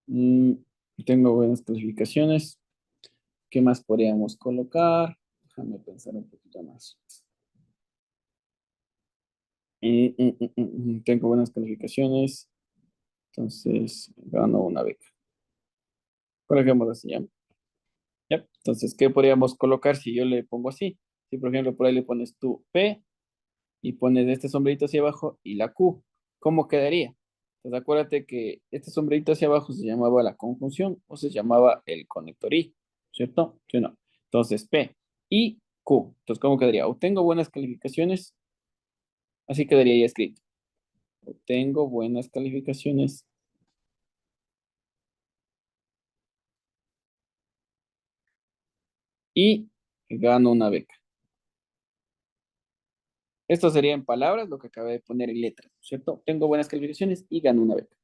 Mm, tengo buenas calificaciones. ¿Qué más podríamos colocar? Déjame pensar un poquito más. Tengo buenas calificaciones, entonces gano una beca. Por ejemplo, así ya. ¿Ya? Entonces, ¿qué podríamos colocar si yo le pongo así? Si, por ejemplo, por ahí le pones tu P y pones este sombrerito hacia abajo y la Q, ¿cómo quedaría? Entonces, acuérdate que este sombrerito hacia abajo se llamaba la conjunción o se llamaba el conector I, ¿cierto? ¿Sí o no? Entonces, P y Q. Entonces, ¿cómo quedaría? Obtengo buenas calificaciones, así quedaría ya escrito. Obtengo buenas calificaciones y gano una beca. Esto sería en palabras lo que acabé de poner en letras, ¿cierto? Tengo buenas calificaciones y gano una beca.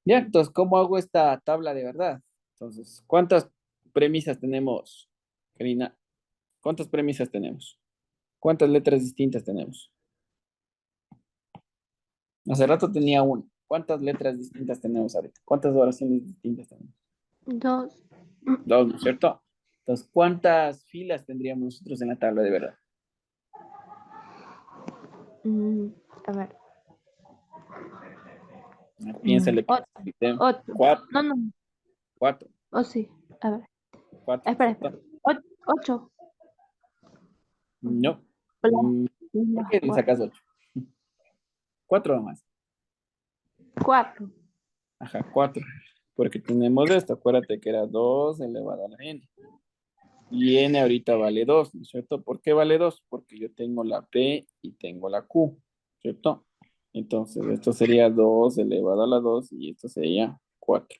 Ya, entonces, ¿cómo hago esta tabla de verdad? Entonces, ¿cuántas premisas tenemos, Karina? ¿Cuántas premisas tenemos? ¿Cuántas letras distintas tenemos? Hace rato tenía una. ¿Cuántas letras distintas tenemos ahorita? ¿Cuántas oraciones distintas tenemos? Dos. Dos, ¿no es cierto? Entonces, ¿cuántas filas tendríamos nosotros en la tabla de verdad? Mm, a ver. Piénsale, Ocho. piénsale. Ocho. Cuatro, No, no. cuatro, Oh, sí. A ver. cuatro, Espera, espera. ¿cierto? Ocho. No. La, Mm, ¿Por Fila qué le sacas 4. 8? 4 nomás. 4. Ajá, 4. Porque tenemos esto. Acuérdate que era 2 elevado a la n. Y n ahorita vale 2, ¿no es cierto? ¿Por qué vale 2? Porque yo tengo la P y tengo la Q, ¿cierto? Entonces, esto sería 2 elevado a la 2 y esto sería 4.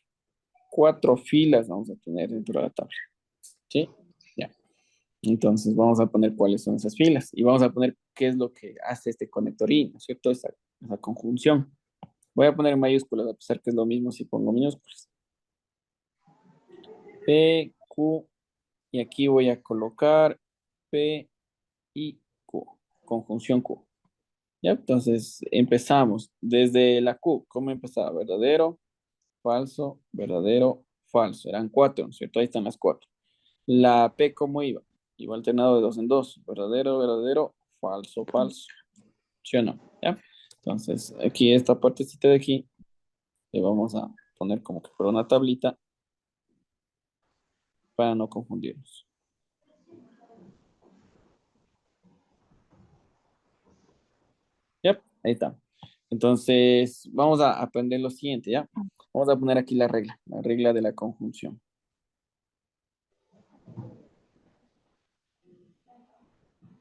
4 filas vamos a tener dentro de la tabla. ¿Sí? Ya. Entonces, vamos a poner cuáles son esas filas y vamos a poner qué es lo que hace este conector I, ¿no es cierto? Esa conjunción. Voy a poner en mayúsculas, a pesar que es lo mismo si pongo minúsculas. P, Q, y aquí voy a colocar P y Q, conjunción Q. ¿Ya? Entonces empezamos desde la Q. ¿Cómo empezaba? Verdadero, falso, verdadero, falso. Eran 4, ¿no es cierto? Ahí están las 4. La P, ¿cómo iba? Iba alternado de 2 en 2. Verdadero, verdadero, falso, falso. ¿Sí o no? ¿Ya? Entonces aquí esta partecita de aquí le vamos a poner como que fuera una tablita para no confundirnos. ¿Ya? Ahí está. Entonces, vamos a aprender lo siguiente, ¿ya? Vamos a poner aquí la regla de la conjunción.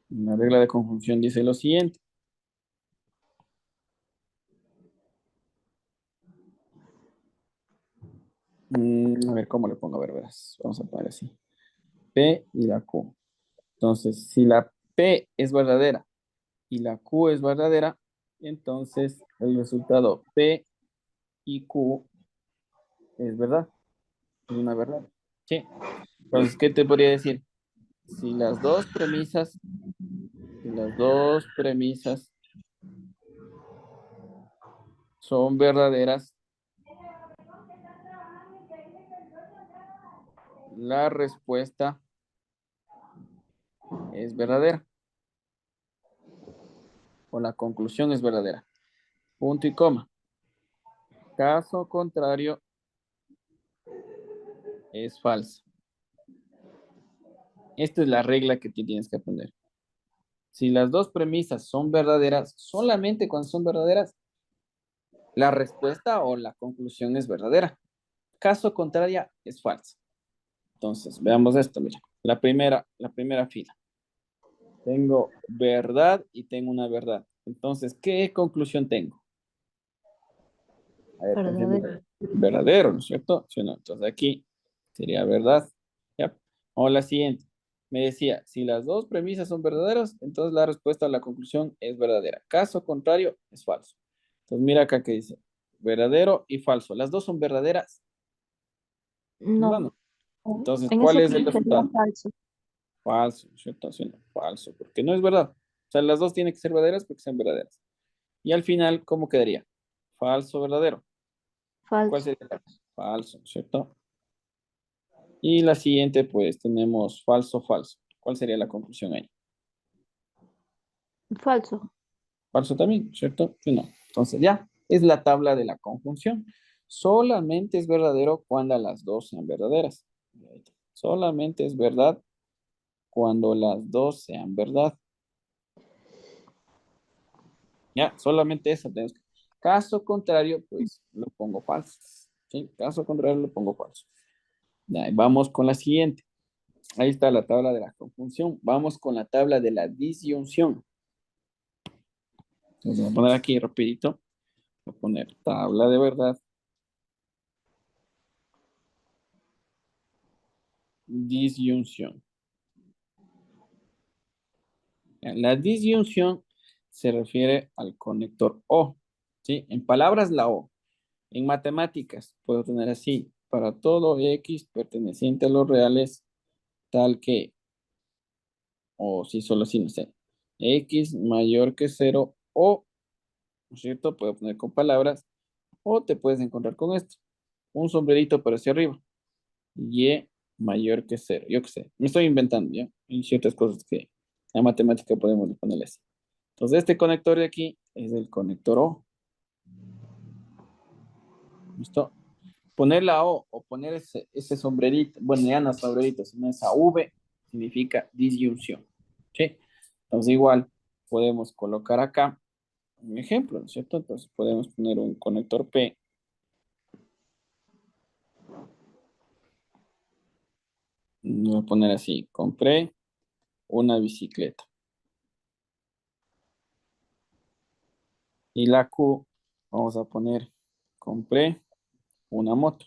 La regla de conjunción dice lo siguiente. A ver, ¿cómo le pongo? A ver, verás. Vamos a poner así. P y la Q. Entonces, si la P es verdadera y la Q es verdadera, entonces el resultado P y Q es verdad. Es una verdad. Sí. Entonces, ¿qué te podría decir? Si las dos premisas, si las dos premisas son verdaderas, la respuesta es verdadera o la conclusión es verdadera. Punto y coma. Caso contrario es falso. Esta es la regla que tienes que aprender. Si las dos premisas son verdaderas, solamente cuando son verdaderas, la respuesta o la conclusión es verdadera. Caso contrario es falso. Entonces, veamos esto, mira. La primera fila. Tengo verdad y tengo una verdad. Entonces, ¿qué conclusión tengo? A ver, pensemos. Verdadero. Verdadero, ¿no es cierto? ¿Sí o no? Entonces aquí sería verdad. ¿Ya? O la siguiente. Me decía, si las dos premisas son verdaderas, entonces la respuesta a la conclusión es verdadera. Caso contrario, es falso. Entonces mira acá que dice, verdadero y falso. Las dos son verdaderas. No, No. no. Entonces, En ¿cuál ese es el caso sería resultado? falso. Falso, ¿no es cierto? Sí, no, falso, porque no es verdad. O sea, las dos tienen que ser verdaderas porque sean verdaderas. Y al final, ¿cómo quedaría? Falso, verdadero. ¿Cuál Falso. sería? Falso, ¿cierto? Y la siguiente, pues tenemos falso, falso. ¿Cuál sería la conclusión ahí? Falso. Falso también, ¿cierto? Sí, no. Entonces ya, es la tabla de la conjunción. Solamente es verdadero cuando las dos sean verdaderas. Solamente es verdad cuando las dos sean verdad. Ya, solamente eso tenemos que. Caso contrario, pues lo pongo falso. ¿Sí? Caso contrario, lo pongo falso. Ya, vamos con la siguiente. Ahí está la tabla de la conjunción. Vamos con la tabla de la disyunción. Entonces voy a poner aquí rapidito. Voy a poner tabla de verdad. Disyunción. La disyunción se refiere al conector O. ¿Sí? En palabras, la O. En matemáticas, puedo tener así. Para todo X perteneciente a los reales, tal que, o si solo si no sé, X mayor que cero o, ¿no es cierto? Puedo poner con palabras, o te puedes encontrar con esto. Un sombrerito pero hacia arriba. Y mayor que cero. Yo qué sé. Me estoy inventando, ¿ya? Hay ciertas cosas que en matemática podemos ponerle así. Entonces, este conector de aquí es el conector O. ¿Listo? Poner la O poner ese sombrerito, bueno, ya no sombrerito, sino esa V, significa disyunción. ¿Sí? Entonces, igual, podemos colocar acá un ejemplo, ¿no es cierto? Entonces podemos poner un conector P. Voy a poner así, compré una bicicleta. Y la Q, vamos a poner, compré una moto.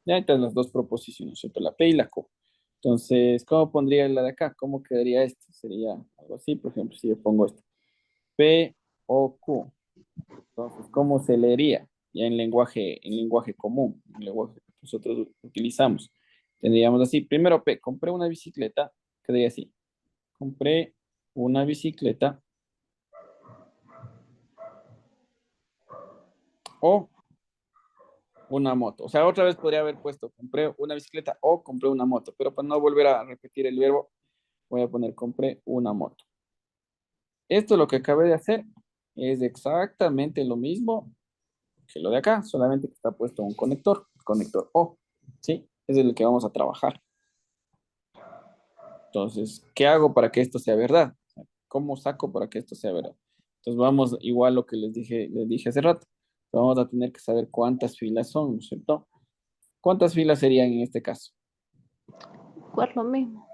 Ya están las dos proposiciones, ¿cierto? La P y la Q. Entonces, ¿cómo pondría la de acá? ¿Cómo quedaría esto? Sería algo así, por ejemplo, si yo pongo esto. P o Q. Entonces, ¿cómo se leería? Ya en lenguaje común, en lenguaje que nosotros utilizamos. Tendríamos así, primero P, compré una bicicleta, quedaría así. Compré una bicicleta o una moto. O sea, otra vez podría haber puesto, compré una bicicleta o compré una moto, pero para no volver a repetir el verbo, voy a poner compré una moto. Esto lo que acabé de hacer es exactamente lo mismo que lo de acá, solamente que está puesto un conector O, ¿sí? Es el que vamos a trabajar. Entonces, ¿qué hago para que esto sea verdad? ¿Cómo saco para que esto sea verdad? Entonces vamos, igual lo que les dije hace rato, vamos a tener que saber cuántas filas son, ¿no es cierto? ¿Cuántas filas serían en este caso? Pues lo mismo.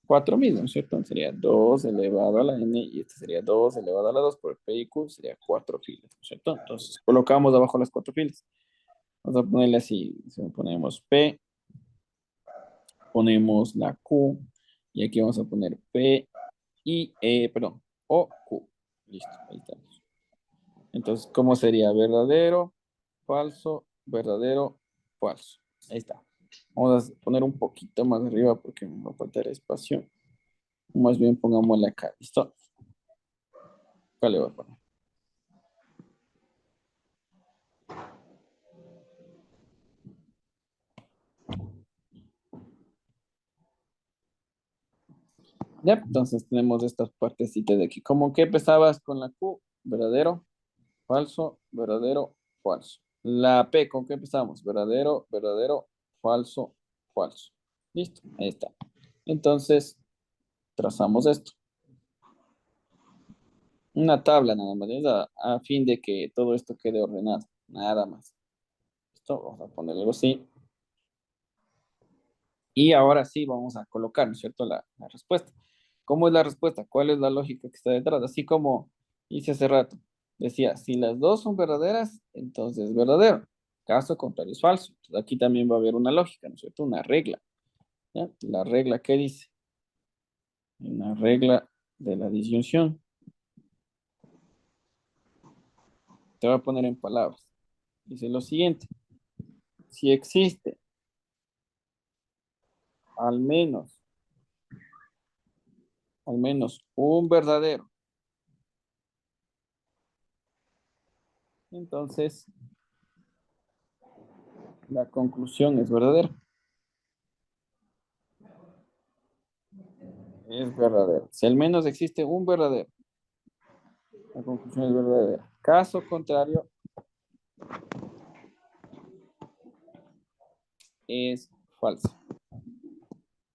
4 mismos, ¿no es cierto? Sería 2 elevado a la n y este sería 2 elevado a la 2 por p y q, sería 4 filas, ¿no es cierto? Entonces colocamos abajo las 4 filas. Vamos a ponerle así, si ponemos p, ponemos la q, y aquí vamos a poner p y, perdón, o q. Listo, ahí estamos. Entonces, ¿cómo sería? Verdadero, falso, verdadero, falso. Ahí está. Vamos a poner un poquito más arriba porque me va a faltar espacio. Más bien pongámosle acá. ¿Listo? Acá le voy a poner. Ya, entonces tenemos estas partecitas de aquí. ¿Cómo que empezabas con la Q? Verdadero, falso, verdadero, falso. La P, ¿con qué empezamos? Verdadero, verdadero, falso, falso. Listo, ahí está. Entonces, trazamos esto. Una tabla nada más, es a fin de que todo esto quede ordenado. Nada más. Listo, vamos a ponerlo así. Y ahora sí vamos a colocar, ¿no es cierto?, la respuesta. ¿Cómo es la respuesta? ¿Cuál es la lógica que está detrás? Así como hice hace rato. Decía, si las dos son verdaderas, entonces es verdadero. Caso contrario es falso. Entonces, aquí también va a haber una lógica, ¿no es cierto? Una regla. ¿Ya? La regla, ¿qué dice? Una regla de la disyunción. Te voy a poner en palabras. Dice lo siguiente. Si existe al menos, al menos un verdadero, entonces la conclusión es verdadera. Es verdadero. Si al menos existe un verdadero, la conclusión es verdadera. Caso contrario, es falso.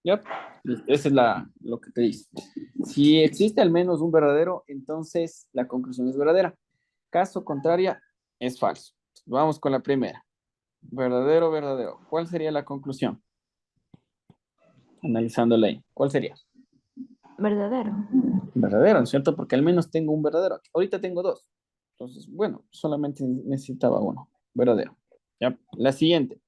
¿Ya? Esa es lo que te dice. Si existe al menos un verdadero, entonces la conclusión es verdadera. Caso contrario, es falso. Vamos con la primera. Verdadero, verdadero. ¿Cuál sería la conclusión? Analizándola ahí. ¿Cuál sería? Verdadero. Verdadero, ¿no es cierto? Porque al menos tengo un verdadero. Ahorita tengo dos. Entonces, bueno, solamente necesitaba uno. Verdadero. ¿Ya? La siguiente.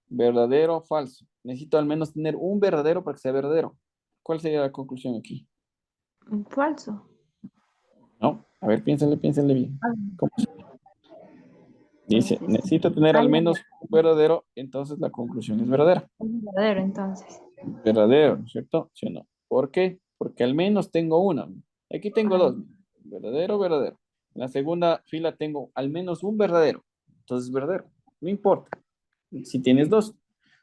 Verdadero o falso. Necesito al menos tener un verdadero para que sea verdadero. ¿Cuál sería la conclusión aquí? Falso. No. A ver, piénsenle bien. Ah, ¿Cómo se dice? necesito. Necesito tener Ah, al ya, menos ya. un verdadero, entonces la conclusión es verdadera. Es verdadero entonces. Verdadero, ¿no es cierto? ¿Sí o no? ¿Por qué? Porque al menos tengo una. Aquí tengo Ah, dos. Verdadero, verdadero. En la segunda fila tengo al menos un verdadero. Entonces, verdadero. No importa. Si tienes dos,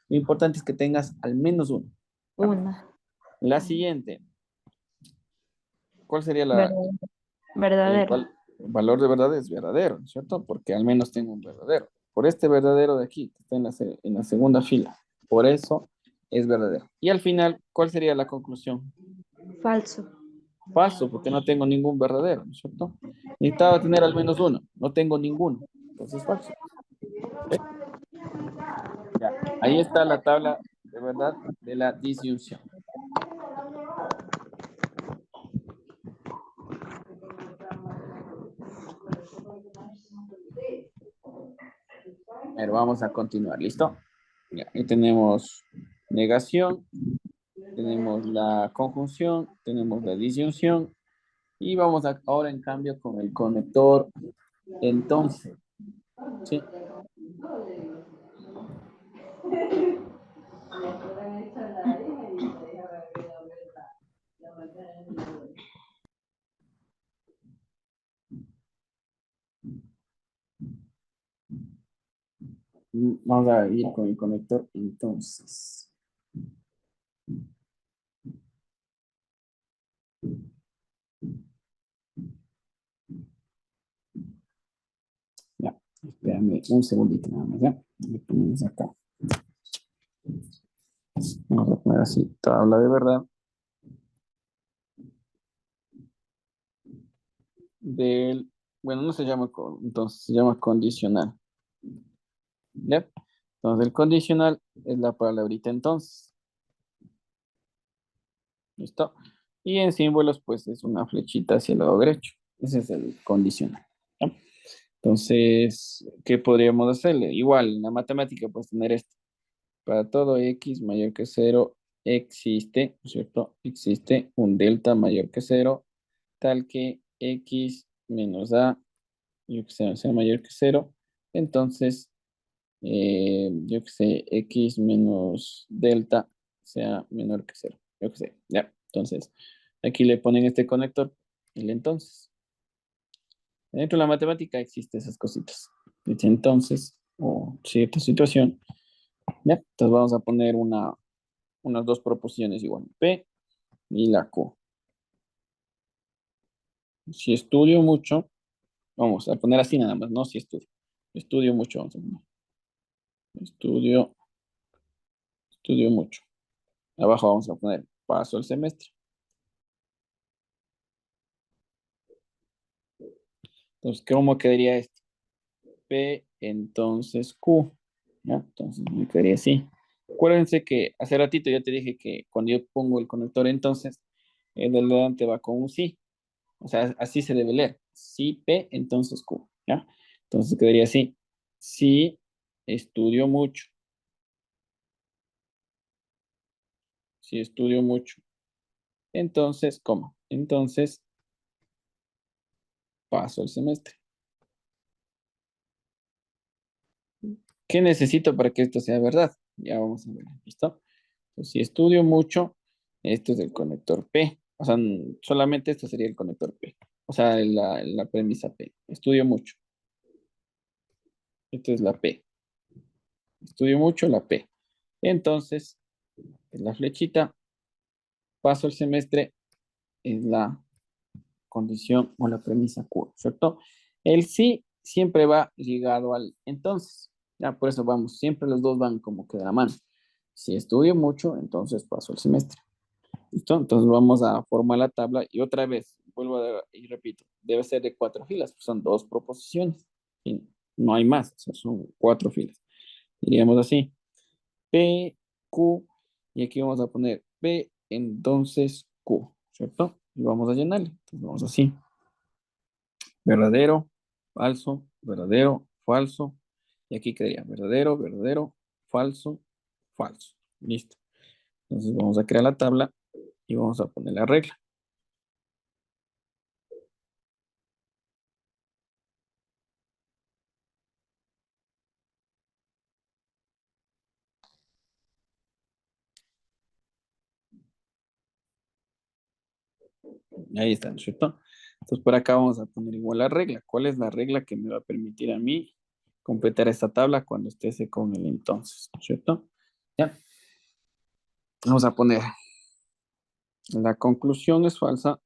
lo importante es que tengas al menos uno. ¿Ya? una. La Ah, siguiente. ¿Cuál sería verdadero. el, Verdadero. el valor de verdad? Es verdadero, ¿no es cierto? Porque al menos tengo un verdadero. Por este verdadero de aquí, que está en la segunda fila. Por eso es verdadero. Y al final, ¿cuál sería la conclusión? Falso. Falso, porque no tengo ningún verdadero, ¿no es cierto? Necesitaba tener al menos uno, no tengo ninguno, entonces falso. ¿Ok? Ya, ahí está la tabla de verdad de la disyunción. A ver, vamos a continuar, ¿listo? Ya, ahí tenemos negación, tenemos la conjunción, tenemos la disyunción y vamos ahora en cambio con el conector entonces, ¿sí? Vamos a ir con el conector entonces. Ya, espérame un segundito nada más, ya. Le ponemos acá. Vamos a poner así, tabla de verdad del, bueno, no se llama, entonces se llama condicional. ¿Ya? Entonces el condicional es la palabrita entonces. ¿Listo? Y en símbolos, pues es una flechita hacia el lado derecho. Ese es el condicional. ¿Ya? Entonces, ¿qué podríamos hacerle? Igual, en la matemática, pues tener esto. Para todo x mayor que cero, existe, ¿no es cierto? Existe un delta mayor que cero, tal que x menos a, yo que sé, sea mayor que cero. Entonces, yo que sé, x menos delta sea menor que cero. Yo que sé, ya. Entonces, aquí le ponen este conector, el entonces. Dentro de la matemática existen esas cositas. Dice entonces, o cierta situación, ya. Entonces vamos a poner unas dos proposiciones igual, P y la Q. Si estudio mucho, vamos a poner así nada más, no si estudio. Estudio mucho, vamos a poner. Estudio, estudio mucho. Abajo vamos a poner paso el semestre. Entonces, ¿cómo quedaría esto? P, entonces Q. ¿Ya? Entonces, me quedaría así. Acuérdense que hace ratito ya te dije que cuando yo pongo el conector, entonces, el del delante va con un sí. O sea, así se debe leer. Sí, P, entonces Q. ¿Ya? Entonces, quedaría así. Sí, estudio mucho. Sí, estudio mucho. Entonces, ¿cómo? Entonces, paso el semestre. ¿Qué necesito para que esto sea verdad? Ya vamos a ver. ¿Listo? Pues si estudio mucho, este es el conector P. O sea, solamente esto sería el conector P. O sea, la premisa P. Estudio mucho. Esta es la P. Estudio mucho la P. Entonces, es la flechita. Paso el semestre. Es la condición o la premisa Q, ¿cierto? El sí siempre va ligado al entonces. Ya, por eso vamos. Siempre los dos van como que de la mano. Si estudio mucho, entonces paso el semestre. ¿Listo? Entonces vamos a formar la tabla y otra vez, vuelvo y repito, debe ser de cuatro filas, pues son dos proposiciones y no hay más, o sea, son cuatro filas. Diríamos así, P, Q, y aquí vamos a poner P, entonces Q, ¿cierto? Y vamos a llenarle. Entonces vamos así, verdadero, falso, y aquí quedaría verdadero, verdadero, falso, falso. Listo. Entonces vamos a crear la tabla y vamos a poner la regla. Ahí está, ¿no es cierto? Entonces por acá vamos a poner igual la regla. ¿Cuál es la regla que me va a permitir a mí completar esta tabla cuando esté con el entonces? ¿No es cierto? Ya. Vamos a poner, la conclusión es falsa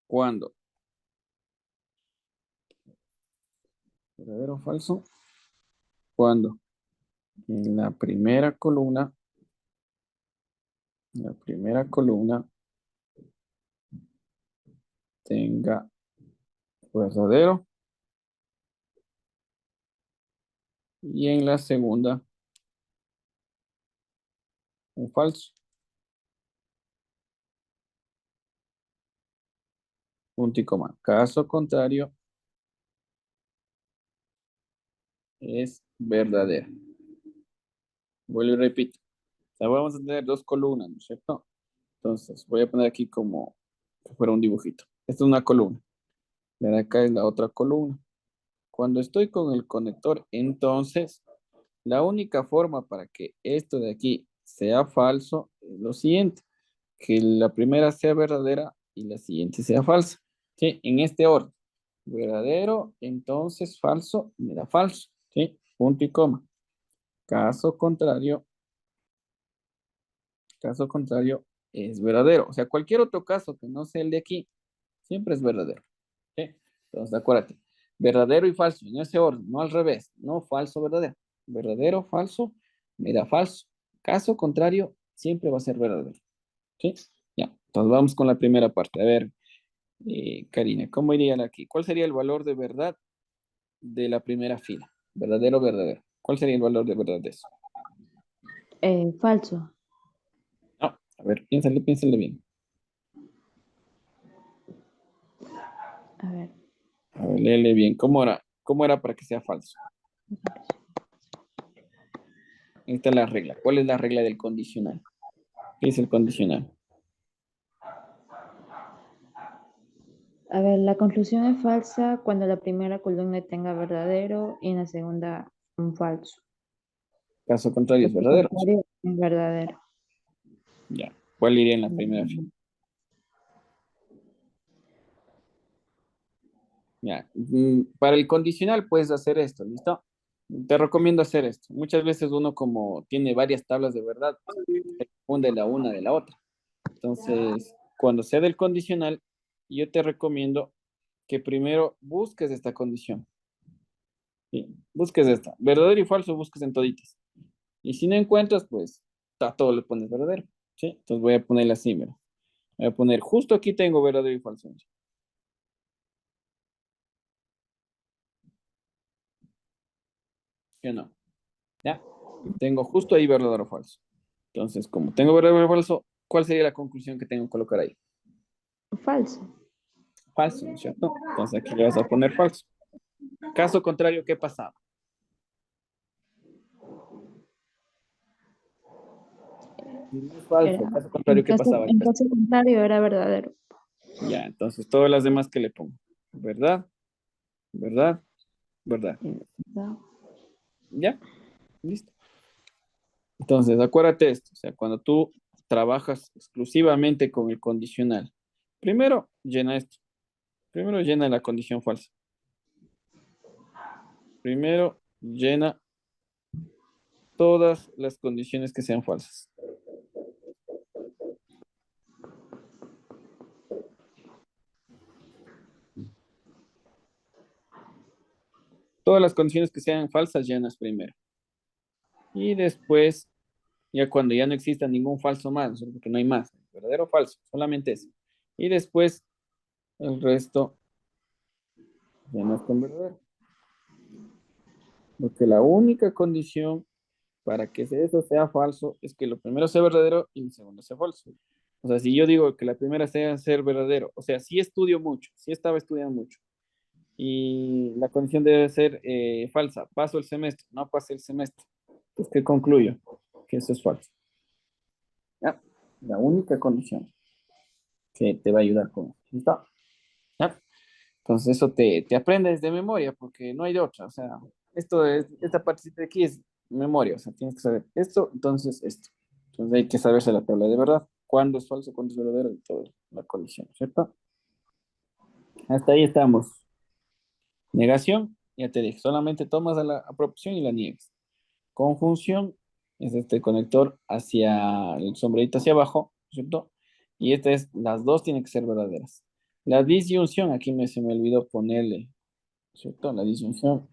cuando, verdadero o falso, cuando En la primera columna tenga verdadero y en la segunda un falso. Punto y coma. Caso contrario es verdadero. Vuelvo y repito. O sea, vamos a tener dos columnas, ¿no es cierto? Entonces, voy a poner aquí como si fuera un dibujito. Esta es una columna. La de acá es la otra columna. Cuando estoy con el conector, entonces, la única forma para que esto de aquí sea falso es lo siguiente, que la primera sea verdadera y la siguiente sea falsa. ¿Sí? En este orden. Verdadero, entonces falso, me da falso. ¿Sí? Punto y coma. Caso contrario, caso contrario es verdadero. O sea, cualquier otro caso que no sea el de aquí, siempre es verdadero. ¿Sí? Entonces, acuérdate. Verdadero y falso, en ese orden, no al revés. No falso, verdadero. Verdadero, falso, me da falso. Caso contrario, siempre va a ser verdadero. ¿Sí? Ya. Entonces vamos con la primera parte. A ver, Karina, ¿cómo iría aquí? ¿Cuál sería el valor de verdad de la primera fila? Verdadero, verdadero. ¿Cuál sería el valor de verdad de eso? Falso. No, a ver, piénsale bien. A ver. A ver, léele bien. ¿Cómo era? ¿Cómo era para que sea falso? Esta es la regla. ¿Cuál es la regla del condicional? ¿Qué es el condicional? A ver, la conclusión es falsa cuando la primera columna tenga verdadero y en la segunda un falso. Caso contrario es Caso verdadero. contrario es verdadero. Ya. ¿Cuál iría en la primera fila? Ya. Para el condicional puedes hacer esto, ¿listo? Te recomiendo hacer esto. Muchas veces uno como tiene varias tablas de verdad, se confunde la una de la otra. Entonces, cuando sea del condicional, yo te recomiendo que primero busques esta condición. ¿Sí? Busques esta. Verdadero y falso busques en toditas. Y si no encuentras, pues a todo le pones verdadero. ¿Sí? Entonces voy a ponerle así, mira. Voy a poner, justo aquí tengo verdadero y falso. ¿Sí o no? ¿Ya? Tengo justo ahí verdadero o falso. Entonces, como tengo verdadero o falso, ¿cuál sería la conclusión que tengo que colocar ahí? Falso. Falso, ¿no es cierto? Entonces aquí le vas a poner falso. Caso contrario, ¿qué pasaba? Si no es Era, falso, caso contrario, ¿qué pasaba en después? caso contrario era verdadero. Ya, entonces todas las demás que le pongo. ¿Verdad? ¿Verdad? ¿Verdad? ¿No? ¿Ya? Listo. Entonces, acuérdate esto. O sea, cuando tú trabajas exclusivamente con el condicional, primero llena esto. Primero llena la condición falsa. Primero llena todas las condiciones que sean falsas. Todas las condiciones que sean falsas llenas primero. Y después, ya cuando ya no exista ningún falso más, porque no hay más, verdadero o falso, solamente eso. Y después el resto llenas con verdadero. Porque la única condición para que eso sea falso es que lo primero sea verdadero y el segundo sea falso. O sea, si yo digo que la primera sea ser verdadero, o sea, si estudio mucho, si estaba estudiando mucho, y la condición debe ser falsa. Paso el semestre, no pasé el semestre. Pues, ¿qué concluyo? Que eso es falso. ¿Ya? La única condición que te va a ayudar con eso. ¿Listo? ¿Ya? Entonces eso te aprendes de memoria porque no hay de otra. O sea, esta partecita de aquí es memoria. O sea, tienes que saber esto, entonces esto. Entonces hay que saberse la tabla de verdad. Cuándo es falso, cuándo es verdadero y todo. La condición, ¿cierto? Hasta ahí estamos. Negación, ya te dije, solamente tomas a la a proporción y la niegas. Conjunción es este conector hacia el sombrerito hacia abajo, ¿cierto? Y las dos tienen que ser verdaderas. La disyunción, aquí se me olvidó ponerle, ¿cierto? La disyunción.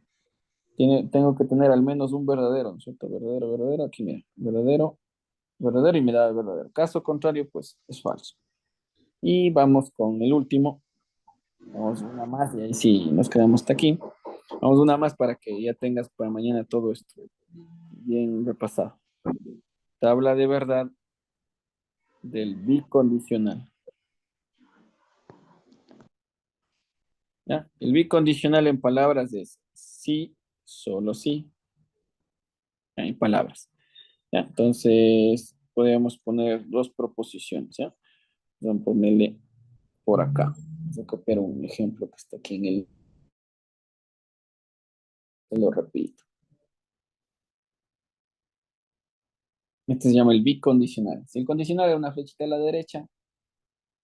Tengo que tener al menos un verdadero, ¿no es cierto? Verdadero, verdadero, aquí mira, verdadero, verdadero y me da verdadero. Caso contrario, pues es falso. Y vamos con el último. Vamos una más y ahí sí nos quedamos hasta aquí. Vamos una más para que ya tengas para mañana todo esto bien repasado. Tabla de verdad del bicondicional. ¿Ya? El bicondicional en palabras es sí, solo sí, ¿ya? En palabras. ¿Ya? Entonces, podemos poner dos proposiciones. ¿Ya? Vamos a ponerle por acá. Vamos a copiar un ejemplo que está aquí en el. Te lo repito. Este se llama el bicondicional. Si el condicional es una flechita a la derecha,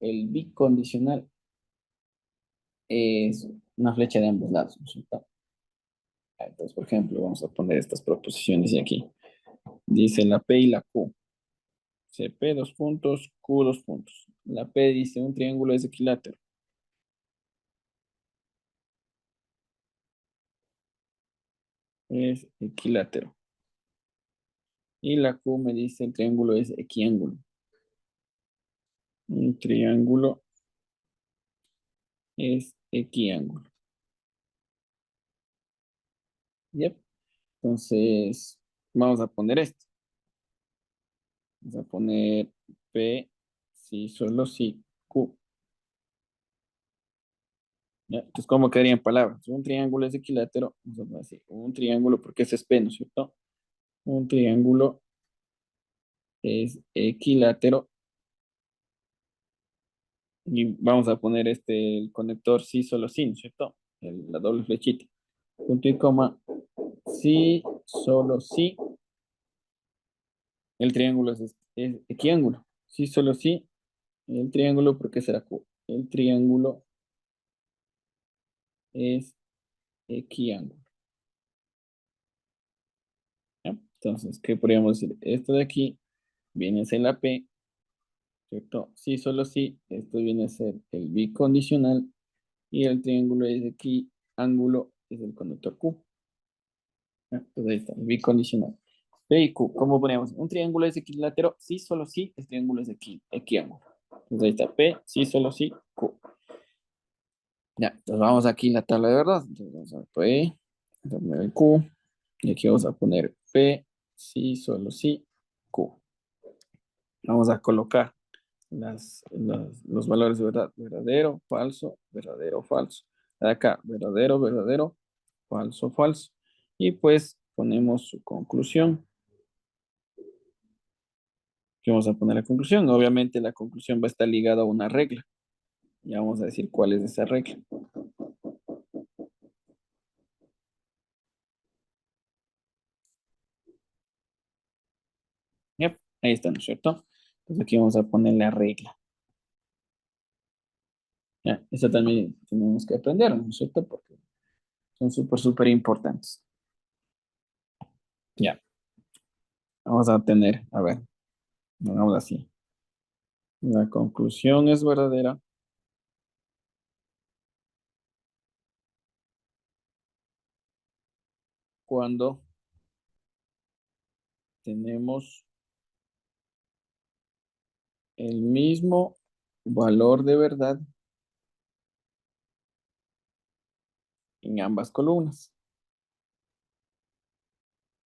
el bicondicional es una flecha de ambos lados, ¿no es cierto? Entonces, por ejemplo, vamos a poner estas proposiciones de aquí. Dice la P y la Q. Dice P dos puntos, Q dos puntos. La P dice un triángulo es equilátero. Es equilátero. Y la Q me dice el triángulo es equiángulo. Un triángulo es equiángulo. Yep. Entonces, vamos a poner esto. Vamos a poner P, sí, solo sí, Q. ¿Ya? Entonces, ¿cómo quedaría en palabras? Un triángulo es equilátero. Vamos a poner así. Un triángulo, porque ese es P, ¿no es cierto? Un triángulo es equilátero. Y vamos a poner el conector sí, solo sí, ¿no es cierto? La doble flechita. Punto y coma. Sí, solo sí. El triángulo es equiángulo. Sí, solo sí. El triángulo, ¿por qué será Q? El triángulo es equiángulo. ¿Ya? Entonces, ¿qué podríamos decir? Esto de aquí viene a ser la P, ¿cierto? Sí, solo sí. Esto viene a ser el bicondicional. Y el triángulo es aquí, ángulo es el conductor Q. ¿Ya? Entonces ahí está, el bicondicional. P y Q, ¿cómo ponemos? Un triángulo es equilátero, sí, solo sí, el triángulo es equiángulo. Entonces ahí está, P, sí, solo sí, Q. Ya, entonces vamos aquí en la tabla de verdad. Entonces vamos a P, vamos a poner el Q, y aquí vamos a poner P, sí, solo sí, Q. Vamos a colocar los valores de verdad. Verdadero, falso, falso. De acá, verdadero, verdadero, falso, falso. Y pues ponemos su conclusión. ¿Qué vamos a poner la conclusión? Obviamente la conclusión va a estar ligada a una regla. Ya vamos a decir cuál es esa regla. Yep, ahí está, ¿no es cierto? Entonces aquí vamos a poner la regla. Ya, esa también tenemos que aprender, ¿no es cierto? Porque son súper, súper importantes. Ya, vamos a tener, a ver, vamos así. La conclusión es verdadera cuando tenemos el mismo valor de verdad en ambas columnas.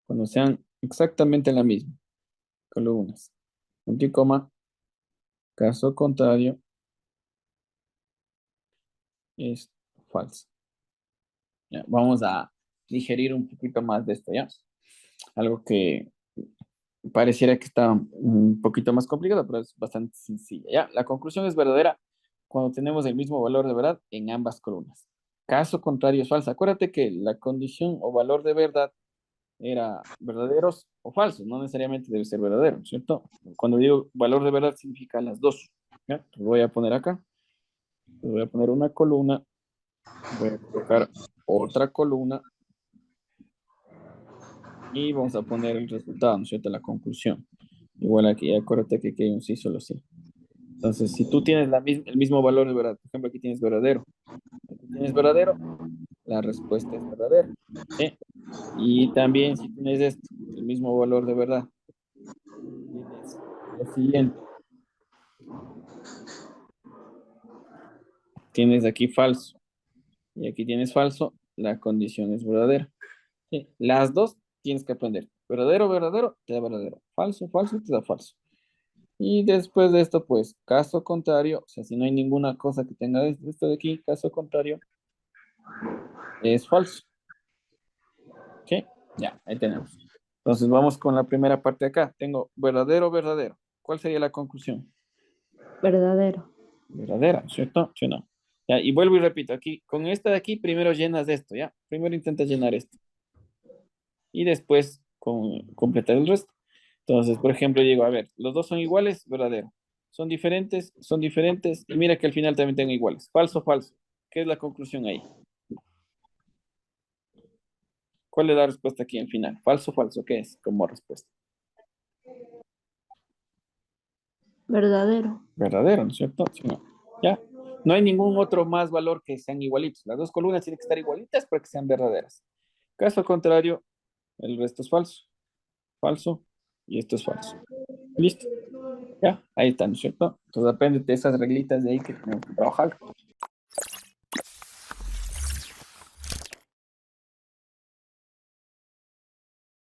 Cuando sean exactamente la misma columnas. Punto y coma. Caso contrario es falso. Ya, vamos a digerir un poquito más de esto, ¿ya? Algo que pareciera que está un poquito más complicado, pero es bastante sencilla, ¿ya? La conclusión es verdadera cuando tenemos el mismo valor de verdad en ambas columnas. Caso contrario es falso. Acuérdate que la condición o valor de verdad era verdaderos o falsos, no necesariamente debe ser verdadero, ¿cierto? Cuando digo valor de verdad significa las dos. ¿Ya? Lo voy a poner acá. Voy a poner una columna, voy a colocar otra columna y vamos a poner el resultado, ¿no es cierto? La conclusión. Igual aquí, acuérdate que aquí hay un sí, solo sí. Entonces, si tú tienes el mismo valor de verdad, por ejemplo, aquí tienes verdadero. Aquí tienes verdadero, la respuesta es verdadera. ¿Sí? Y también si tienes esto, el mismo valor de verdad, tienes lo siguiente, tienes aquí falso y aquí tienes falso, la condición es verdadera. Sí, las dos tienes que aprender. Verdadero, verdadero, te da verdadero. Falso, falso, te da falso. Y después de esto, pues, caso contrario, o sea, si no hay ninguna cosa que tenga esto de aquí, caso contrario, es falso. ¿Sí? Ya, ahí tenemos. Entonces vamos con la primera parte de acá. Tengo verdadero, verdadero. ¿Cuál sería la conclusión? Verdadero. Verdadera, ¿cierto? ¿Sí o no? Ya, y vuelvo y repito, aquí, con esta de aquí, primero llenas esto, ¿ya? Primero intentas llenar esto. Y después completar el resto. Entonces, por ejemplo, digo, a ver, los dos son iguales, verdadero. Son diferentes, y mira que al final también tengo iguales. Falso, falso. ¿Qué es la conclusión ahí? ¿Cuál es la respuesta aquí al final? Falso, falso, ¿qué es como respuesta? Verdadero. Verdadero, ¿no es cierto? Sí, no. ¿Ya? No hay ningún otro más valor que sean igualitos. Las dos columnas tienen que estar igualitas para que sean verdaderas. Caso contrario, el resto es falso. Falso, y esto es falso. Listo. Ya, ahí está, ¿no es cierto? Entonces depende de esas reglitas de ahí que tenemos que trabajar.